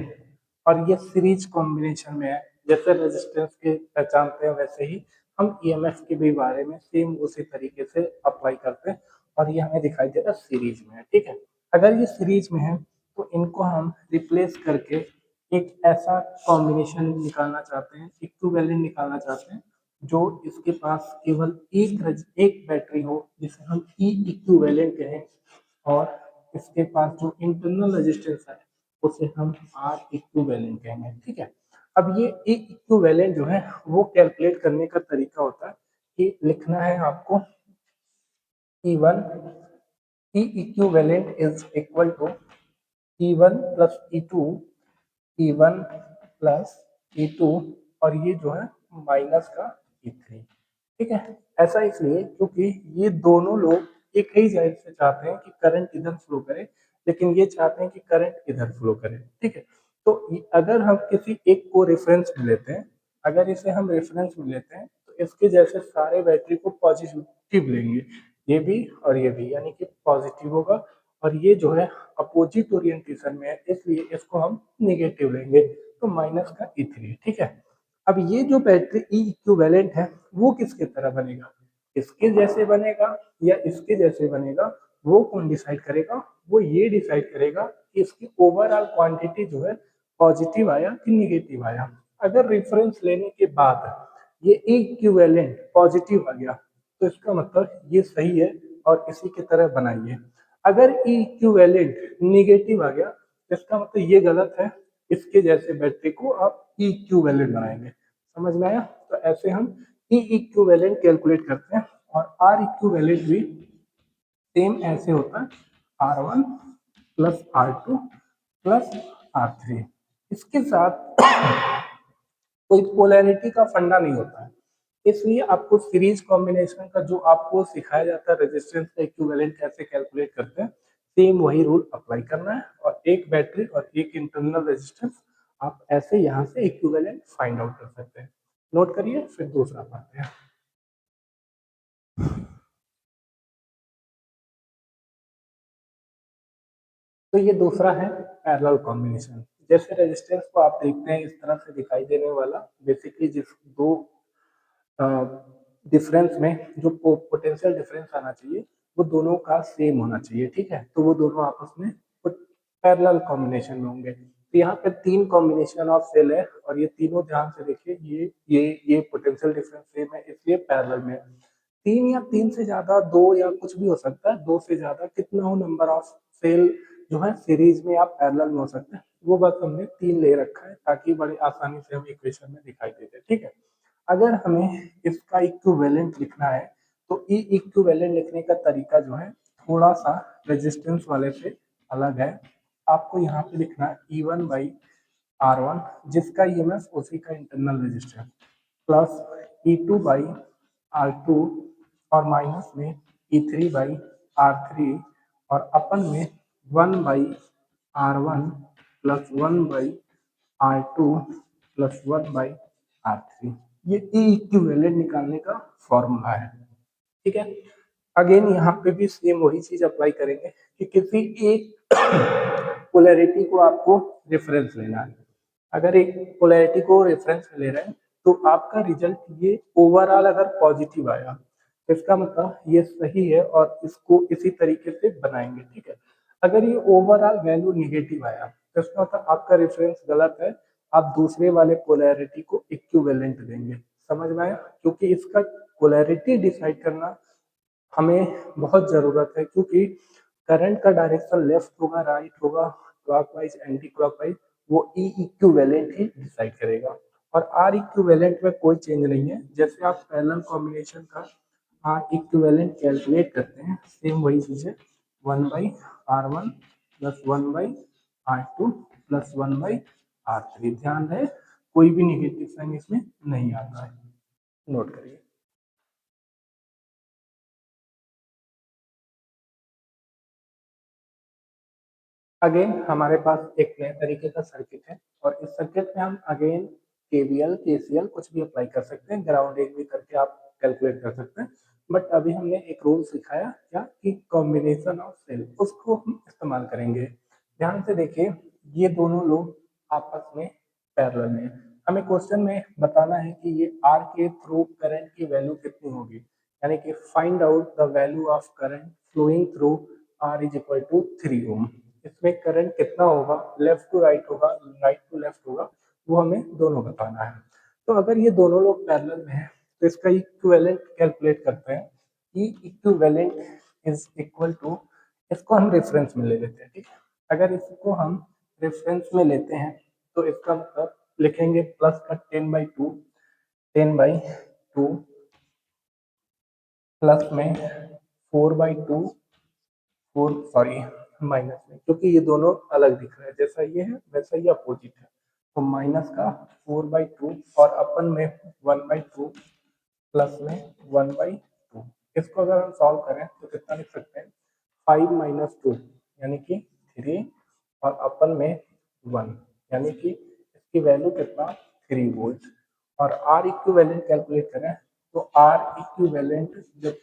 और ये सीरीज कॉम्बिनेशन में है। जैसे रेजिस्टेंस के पहचानते हैं वैसे ही हम ईएमएफ के भी बारे में सेम उसी तरीके से अप्लाई करते हैं, और ये हमें दिखाई दे रहा है सीरीज में है। ठीक है, अगर ये सीरीज में है तो इनको हम रिप्लेस करके एक ऐसा कॉम्बिनेशन निकालना चाहते हैं, इक्विवेलेंट निकालना चाहते हैं, जो इसके पास केवल एक बैटरी हो जिसे हम ई इक्विवेलेंट कहें, और इसके पास जो इंटरनल रेजिस्टेंस है उसे हम आर इक्विवेलेंट कहेंगे। ठीक है, अब ये ई इक्विवेलेंट जो है वो कैलकुलेट करने का तरीका होता है कि लिखना है आपको E1, E equivalent is equal to E1 plus E2, E1 plus E2, और ये जो है माइनस का E3। ठीक है, ऐसा इसलिए क्योंकि ये दोनों लोग एक ही साइड से चाहते हैं कि करंट इधर फ्लो करे, लेकिन ये चाहते हैं कि करंट इधर फ्लो करे। ठीक है, तो अगर हम किसी एक को रेफरेंस में लेते हैं, अगर इसे हम रेफरेंस में लेते हैं तो इसके जैसे सारे बैटरी को पॉजिटिव लेंगे, ये भी और ये भी, यानी कि पॉजिटिव होगा, और ये जो है अपोजिट ओरिएंटेशन में है इसलिए इसको हम निगेटिव लेंगे, तो माइनस का E3। ठीक है, अब ये जो बैटरी ई इक्विवेलेंट है वो किसके तरह बनेगा, इसके जैसे बनेगा या इसके जैसे बनेगा, वो कौन डिसाइड करेगा, वो ये डिसाइड करेगा कि इसकी ओवरऑल क्वांटिटी जो है पॉजिटिव आया कि निगेटिव आया। अगर रेफरेंस लेने के बाद ये ई इक्विवेलेंट पॉजिटिव आ गया तो इसका मतलब ये सही है और इसी की तरह बनाइए। अगर ई इक्विवेलेंट निगेटिव आ गया तो इसका मतलब ये गलत है, इसके जैसे बैटरी को आप ई इक्विवेलेंट बनाएंगे। समझ में आया? तो ऐसे हम ई इक्विवेलेंट कैलकुलेट करते हैं, और आर इक्विवेलेंट भी सेम ऐसे होता है, R1 plus R2 plus R3। इसके साथ कोई पोलैरिटी का फंडा नहीं होता है, इसलिए आपको सीरीज कॉम्बिनेशन का जो आपको सिखाया जाता है रेजिस्टेंस का इक्विवेलेंट कैसे कैलकुलेट करते हैं, सेम वही रूल अप्लाई करना है और एक बैटरी और एक इंटरनल रेजिस्टेंस आप ऐसे यहाँ से इक्विवेलेंट फाइंड आउट कर सकते हैं। नोट करिए, फिर दूसरा पाते हैं। तो ये दूसरा है पैरेलल कॉम्बिनेशन। जैसे रेजिस्टेंस को आप देखते हैं इस तरह से दिखाई देने वाला, बेसिकली जिस दो डिफरेंस में जो पोटेंशियल डिफरेंस आना चाहिए वो दोनों का सेम होना चाहिए, ठीक है। तो वो दोनों आपस में पैरेलल कॉम्बिनेशन में होंगे। तो यहाँ पे तीन कॉम्बिनेशन ऑफ सेल है और ये तीनों ध्यान से देखिए, ये पोटेंशियल डिफरेंस सेम है इसलिए पैरेलल में। तीन या तीन से ज्यादा, दो या कुछ भी हो सकता है, दो से ज्यादा कितना हो नंबर ऑफ सेल जो है सीरीज में या पैरेलल में हो सकता है, वो बस हमने तीन ले रखा है ताकि बड़ी आसानी से हम इक्वेशन में दिखाई देते, ठीक है। अगर हमें इसका इक्विवेलेंट लिखना है तो ई इक्विवेलेंट लिखने का तरीका जो है थोड़ा सा रेजिस्टेंस वाले से अलग है। आपको यहाँ पे लिखना है E1 बाई R1 जिसका ईएमएफ उसी का internal resistance plus E2 by R2 और माइनस में E3 बाई R3 और अपन में 1 by R1 plus 1 by R2 plus 1 by R3। ये ई इक्विवेलेंट निकालने का फॉर्मूला है, ठीक है। अगेन यहाँ पे भी सेम वही चीज अप्लाई करेंगे कि किसी एक पोलैरिटी को आपको रेफरेंस लेना है। अगर एक पोलैरिटी को रेफरेंस में ले रहे हैं तो आपका रिजल्ट ये ओवरऑल अगर पॉजिटिव आया तो इसका मतलब ये सही है और इसको इसी तरीके से बनाएंगे, ठीक है। अगर ये ओवरऑल वैल्यू निगेटिव आया तो इसका मतलब आपका रेफरेंस गलत है, आप दूसरे वाले पोलैरिटी को इक्विवेलेंट देंगे। समझ में आया? क्योंकि इसका पोलैरिटी डिसाइड करना हमें बहुत जरूरत है, क्योंकि करंट का डायरेक्शन लेफ्ट होगा राइट होगा क्लॉकवाइज एंटी क्लॉकवाइज, वो ई इक्विवेलेंट ही डिसाइड करेगा। और आर इक्विवेलेंट में कोई चेंज नहीं है। जैसे आप पैरेलल कॉम्बिनेशन का आर इक्विवेलेंट कैलकुलेट करते हैं सेम वही चीज है, 1/R1 plus 1/R2 plus 1/R3। ध्यान रहे कोई भी निगेटिव साइन इसमें नहीं आता है, नोट करिए। अगेन हमारे पास एक नए तरीके का सर्किट है और इस सर्किट में हम अगेन केवीएल केसीएल कुछ भी अप्लाई कर सकते हैं, ग्राउंडिंग भी करके आप कैलकुलेट कर सकते हैं। बट अभी हमने एक रूल सिखाया क्या कि कॉम्बिनेशन ऑफ सेल, उसको हम इस्तेमाल करेंगे। ध्यान से देखिए, ये दोनों लोग आपस में पैरेलल में, हमें क्वेश्चन में बताना है कि ये आर के थ्रू करंट की वैल्यू कितनी होगी, यानी कि find out the value of current flowing through R is equal to 3 ohm. इसमें करंट कितना होगा, लेफ्ट टू राइट होगा, राइट टू लेफ्ट होगा, वो हमें दोनों बताना है। तो अगर ये दोनों लोग पैरेलल में हैं तो इसका इक्विवेलेंट कैलकुलेट करते हैं। ई इक्विवेलेंट इज इक्वल टू, इसको हम रेफरेंस में ले लेते हैं, ठीक है। अगर इसको हम रेफरेंस में लेते हैं तो इसका मतलब लिखेंगे प्लस का 10/2, 10/2 प्लस में 4/2, फोर सॉरी माइनस में, क्योंकि ये दोनों अलग दिख रहे हैं, जैसा ये है वैसा ये अपोजिट है। तो माइनस का 4/2 और अपन में 1/2 प्लस में 1/2। इसको अगर हम सॉल्व करें तो कितना लिख सकते हैं, 5 - 2 यानी कि 3 और अपन में 1, यानी कि इसकी वैल्यू कितना, 3 वोल्ट। और आर इक्विवेलेंट कैलकुलेट करें तो आर इक्विवेलेंट जब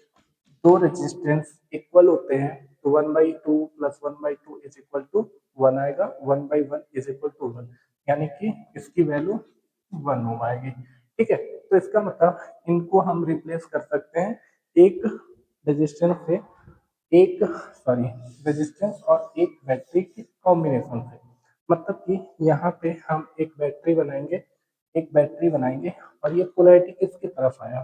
दो रेजिस्टेंस इक्वल होते हैं तो 1/2 प्लस 1/2 इज इक्वल टू 1 आएगा, 1/1 इज इक्वल टू 1, यानी कि इसकी वैल्यू 1 हो आएगी, ठीक है। तो इसका मतलब इनको हम रिप्लेस कर सकते हैं एक रेजिस्टेंस से, एक सॉरी रेजिस्टेंस और एक बैटरी के कॉम्बिनेशन से। मतलब कि यहाँ पे हम एक बैटरी बनाएंगे, एक बैटरी बनाएंगे और ये पोलैरिटी किसकी तरफ आया,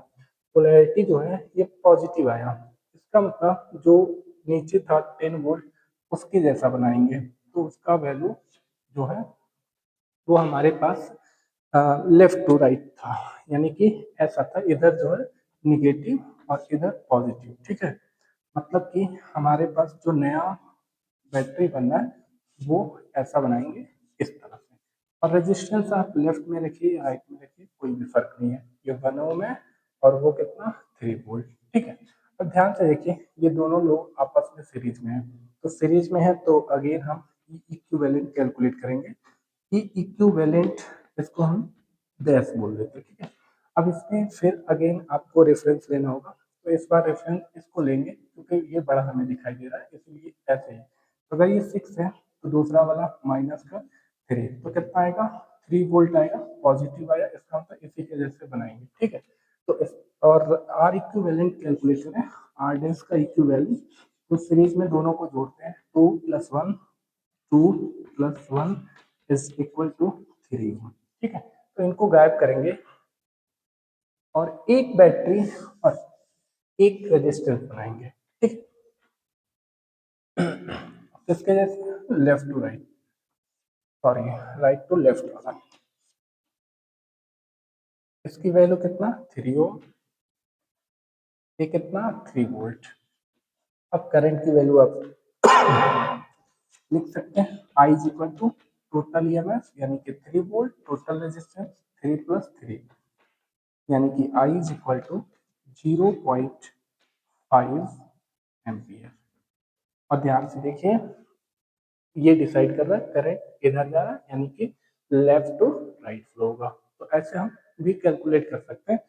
पोलैरिटी जो है ये पॉजिटिव आया। इसका मतलब जो नीचे था 10 वोल्ट उसकी जैसा बनाएंगे तो उसका वैल्यू जो है वो हमारे पास लेफ्ट टू राइट था, यानी कि ऐसा था, इधर जो है निगेटिव और इधर पॉजिटिव, ठीक है। मतलब कि हमारे पास जो नया बैटरी बनना है वो ऐसा बनाएंगे इस तरह से। और रेजिस्टेंस आप लेफ्ट में रखिए या राइट में रखिए कोई भी फर्क नहीं है, ये 1 ओम है और वो कितना 3 वोल्ट, ठीक है। अब ध्यान से देखिए, ये दोनों लोग आपस में सीरीज में है, तो सीरीज में है तो अगेन हम इक्विवेलेंट कैलकुलेट करेंगे। ई इक्विवेलेंट इसको हम डैश बोल देते हैं, ठीक है। अब इसमें फिर अगेन आपको रेफरेंस लेना होगा, तो इस बार रेफरेंस इसको लेंगे क्योंकि ये बड़ा हमें दिखाई दे रहा है, इसलिए ऐसे है। तो अगर ये 6 है तो दूसरा वाला माइनस का 3, तो कितना आएगा, 3 वोल्ट आएगा, पॉजिटिव आया, इसका मतलब इसी के जैसे बनाएंगे, ठीक है। तो इस और आर इक्विवेलेंट कैलकुलेशन है, आर डैश का इक्विवेलेंट, तो सीरीज में दोनों को जोड़ते हैं, 2 + 1, 2 + 1 इज इक्वल टू 3, ठीक है। तो इनको गायब करेंगे और एक बैटरी और एक रेजिस्टेंस बनाएंगे, ठीक। किसके जैसे, left to right, sorry right to left वाला। इसकी वैल्यू कितना, 3 ओम, ये कितना, 3 वोल्ट। अब करंट की वैल्यू आप लिख सकते हैं, I is equal to total EMF यानी कि 3 वोल्ट, टोटल रेजिस्टेंस 3 + 3 यानी कि I is equal to 0.5 ampere. और ध्यान से देखिए, ये डिसाइड कर रहा है करंट इधर जा रहा है यानी कि लेफ्ट टू राइट फ्लो होगा। तो ऐसे हम भी कैलकुलेट कर सकते हैं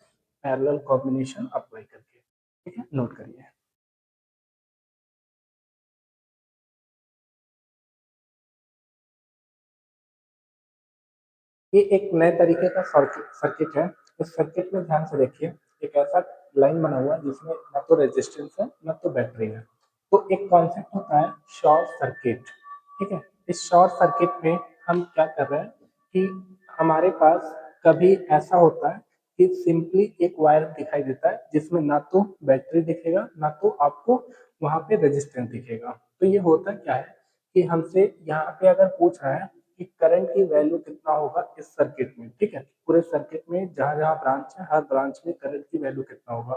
पैरेलल कॉम्बिनेशन अप्लाई करके, ठीक है, नोट करिए। ये एक नए तरीके का सर्किट है। इस सर्किट में ध्यान से देखिए, एक ऐसा लाइन बना हुआ है जिसमें न तो रेजिस्टेंस है न तो बैटरी है। तो एक कॉन्सेप्ट होता है शॉर्ट सर्किट, ठीक है। इस शॉर्ट सर्किट में हम क्या कर रहे हैं कि हमारे पास कभी ऐसा होता है कि सिंपली एक वायर दिखाई देता है जिसमें ना तो बैटरी दिखेगा ना तो आपको वहां पे रेजिस्टेंस दिखेगा। तो ये होता क्या है कि हमसे यहाँ पे अगर पूछ रहा है कि करंट की वैल्यू कितना होगा इस सर्किट में, ठीक है, पूरे सर्किट में जहां जहां ब्रांच है हर ब्रांच में करंट की वैल्यू कितना होगा।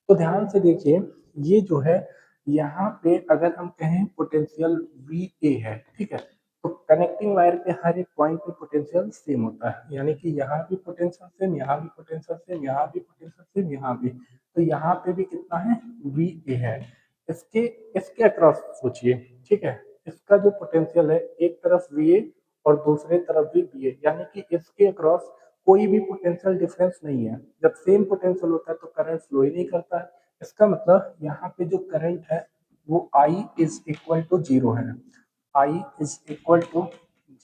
तो ध्यान से देखिए, ये जो है यहाँ पे अगर हम कहें पोटेंशियल VA है, ठीक है, तो कनेक्टिंग वायर पे हर एक पॉइंट पे पोटेंशियल सेम होता है, यानी कि यहाँ भी पोटेंशियल सेम, यहाँ भी पोटेंशियल सेम, यहाँ भी पोटेंशियल सेम, यहाँ भी। तो यहाँ पे भी कितना है, VA है। इसके इसके अक्रॉस सोचिए, ठीक है, इसका जो पोटेंशियल है एक तरफ VA और दूसरे तरफ भी VA, यानी कि इसके अक्रॉस कोई भी पोटेंशियल डिफरेंस नहीं है। जब सेम पोटेंशियल होता है तो करंट फ्लो ही नहीं करता है। इसका मतलब यहाँ पे जो करंट है वो I इज इक्वल टू 0 है, I इज इक्वल टू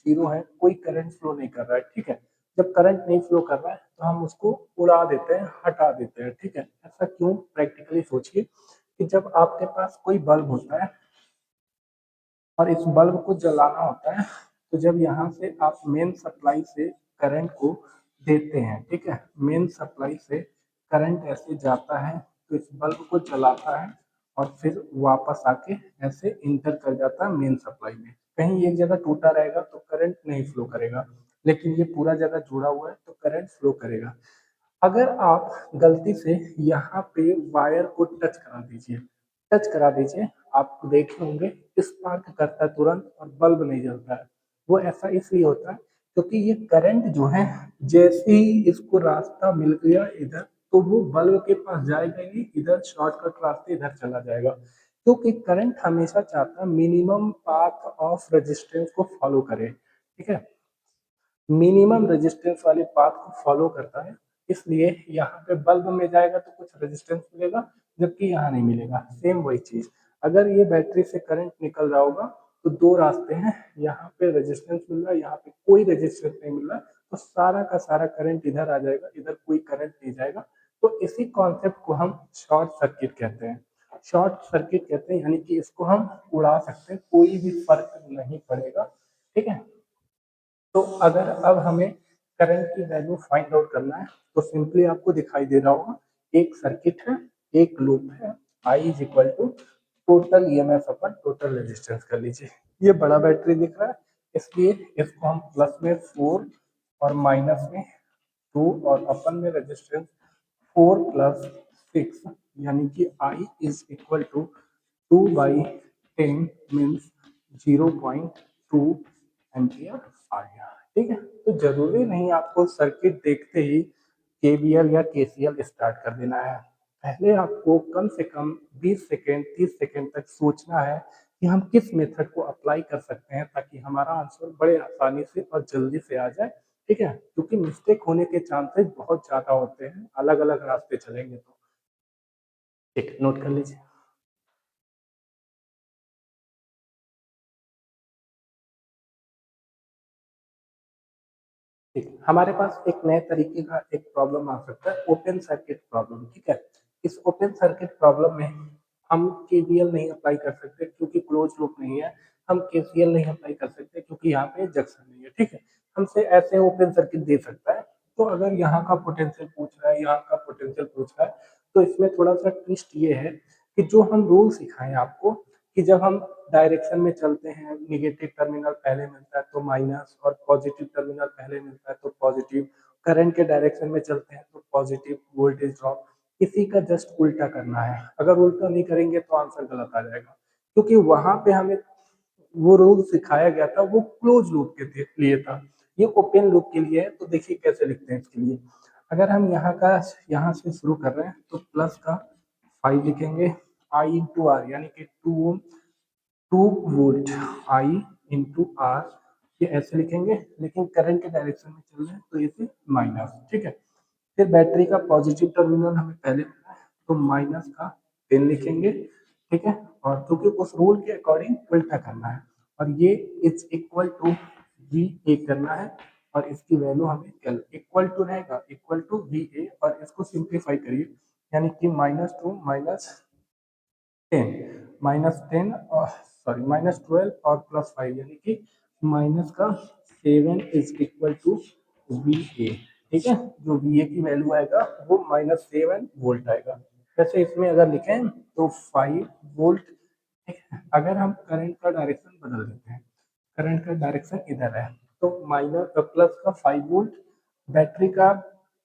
0 है, कोई करंट फ्लो नहीं कर रहा है, ठीक है। जब करंट नहीं फ्लो कर रहा है तो हम उसको उड़ा देते हैं, हटा देते हैं, ठीक है। ऐसा क्यों, प्रैक्टिकली सोचिए कि जब आपके पास कोई बल्ब होता है और इस बल्ब को जलाना होता है, तो जब यहाँ से आप मेन सप्लाई से करंट को देते हैं, ठीक है, मेन सप्लाई से करंट ऐसे जाता है तो इस बल्ब को जलाता है और फिर वापस आके ऐसे इंटर कर जाता है मेन सप्लाई में। कहीं एक जगह टूटा रहेगा तो करंट नहीं फ्लो करेगा, लेकिन ये पूरा जगह जुड़ा हुआ है तो करंट फ्लो करेगा। अगर आप गलती से यहाँ पे वायर को टच करा दीजिए, टच करा दीजिए, आप देखे होंगे स्पार्क करता है तुरंत और बल्ब नहीं जलता है। वो ऐसा इसलिए होता है क्योंकि ये करंट जो है जैसे ही इसको रास्ता मिल गया इधर, तो वो बल्ब के पास जाएगा ही, इधर शॉर्टकट रास्ते इधर चला जाएगा, क्योंकि करंट हमेशा चाहता है मिनिमम पाथ ऑफ रेजिस्टेंस को फॉलो करे, ठीक है, मिनिमम रेजिस्टेंस वाले पाथ को फॉलो करता है। इसलिए यहाँ पे बल्ब में जाएगा तो कुछ रेजिस्टेंस मिलेगा, जबकि यहाँ नहीं मिलेगा। सेम वही चीज, अगर ये बैटरी से करंट निकल रहा होगा तो दो रास्ते हैं, यहाँ पे रेजिस्टेंस मिल रहा है, यहाँ पे कोई रेजिस्टेंस नहीं मिल रहा, तो सारा का सारा करंट इधर आ जाएगा, इधर कोई करंट नहीं जाएगा। तो इसी कॉन्सेप्ट को हम शॉर्ट सर्किट कहते हैं, शॉर्ट सर्किट कहते हैं, यानी कि इसको हम उड़ा सकते हैं, कोई भी फर्क नहीं पड़ेगा, ठीक है। तो अगर अब हमें करंट की वैल्यू फाइंड आउट करना है तो सिंपली आपको दिखाई दे रहा होगा, एक सर्किट है, एक लूप है, I is equal to total EMF upon total resistance कर लीजिए। ये बड़ा बैटरी दिख रहा है, इसलिए इसको हम प्लस में 4 और माइनस में 2 और अपन में रेजिस्टेंस 4 + 6, यानी कि I is equal to 2/10 means 0.2 ampere आ गया, ठीक है। तो जरूरी नहीं आपको सर्किट देखते ही केवीएल या केसीएल स्टार्ट कर देना है। पहले आपको कम से कम 20 सेकेंड 30 सेकेंड तक सोचना है कि हम किस मेथड को अप्लाई कर सकते हैं ताकि हमारा आंसर बड़े आसानी से और जल्दी से आ जाए। ठीक है, क्योंकि मिस्टेक होने के चांसेस बहुत ज्यादा होते हैं अलग अलग रास्ते चलेंगे तो। ठीक, नोट कर लीजिए। ठीक, हमारे पास एक नए तरीके का एक प्रॉब्लम आ सकता है, ओपन सर्किट प्रॉब्लम। ठीक है, इस ओपन सर्किट प्रॉब्लम में हम केवीएल नहीं अप्लाई कर सकते क्योंकि क्लोज लूप नहीं है। हम केसीएल नहीं अप्लाई कर सकते क्योंकि यहाँ पे जंक्शन नहीं है। ठीक है, हमसे ऐसे ओपन सर्किट दे सकता है। तो अगर यहाँ का पोटेंशियल पूछ रहा है, यहाँ का पोटेंशियल पूछ रहा है, तो इसमें थोड़ा सा ट्विस्ट ये है कि जो हम रूल सिखाए आपको कि जब हम डायरेक्शन में चलते हैं, निगेटिव टर्मिनल पहले मिलता है तो माइनस, और पॉजिटिव टर्मिनल पहले मिलता है तो पॉजिटिव। करंट के डायरेक्शन में चलते हैं तो पॉजिटिव वोल्टेज ड्रॉप। इसी का जस्ट उल्टा करना है। अगर उल्टा नहीं करेंगे तो आंसर गलत आ जाएगा, क्योंकि वहां पे हमें वो रूल सिखाया गया था वो क्लोज लूप के लिए था, ये ओपन लूप के लिए है। तो देखिए कैसे लिखते हैं इसके लिए। अगर हम यहाँ से शुरू कर रहे हैं तो प्लस का 5 लिखेंगे, आई इंटू आर यानी कि 2 वोल्ट, आई इंटू आर, ये ऐसे लिखेंगे। लेकिन करंट के डायरेक्शन में चल रहे हैं तो इसे माइनस। ठीक है, फिर बैटरी का पॉजिटिव टर्मिनल हमें पहले मिला है तो माइनस का 10 लिखेंगे। ठीक है, और क्योंकि उस रूल के अकॉर्डिंग उल्टा करना है, और ये is equal to V A करना है, और इसकी वैल्यू हमें कल इक्वल टू रहेगा, इक्वल टू वी ए, और इसको सिंप्लीफाई करिए यानी कि -2 -10, -10 और सॉरी -12 और +5 यानी कि माइनस का 7 is equal to V A. ठीक है, जो वी ए की वैल्यू आएगा वो -7 वोल्ट आएगा। वैसे इसमें अगर लिखें तो 5 वोल्ट। ठीक है, अगर हम करंट का डायरेक्शन बदल देते हैं, करंट का डायरेक्शन इधर है तो माइनस प्लस का 5 वोल्ट, बैटरी का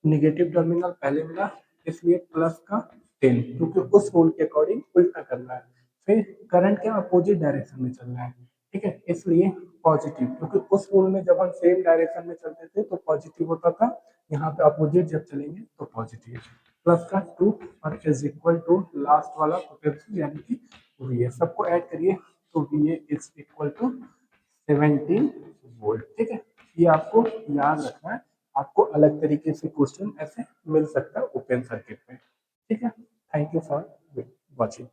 निगेटिव टर्मिनल पहले मिला इसलिए प्लस का 10, क्योंकि उस रूल के अकॉर्डिंग उल्टा करना है। फिर करंट के अपोजिट डायरेक्शन में चलना है। ठीक है, इसलिए पॉजिटिव, क्योंकि उस रूल में जब हम सेम डायरेक्शन में चलते थे तो पॉजिटिव होता था, यहाँ पे अपोजिट जब चलेंगे तो पॉजिटिव। प्लस का 2 और इज इक्वल टू लास्ट वाला पोटेंशियल यानी कि वी ए, सबको ऐड करिए तो V A is equal to 17 volt. ठीक है, ये आपको याद रखना है, आपको अलग तरीके से क्वेश्चन ऐसे मिल सकता है ओपन सर्किट में। ठीक है, थैंक यू फॉर वॉचिंग।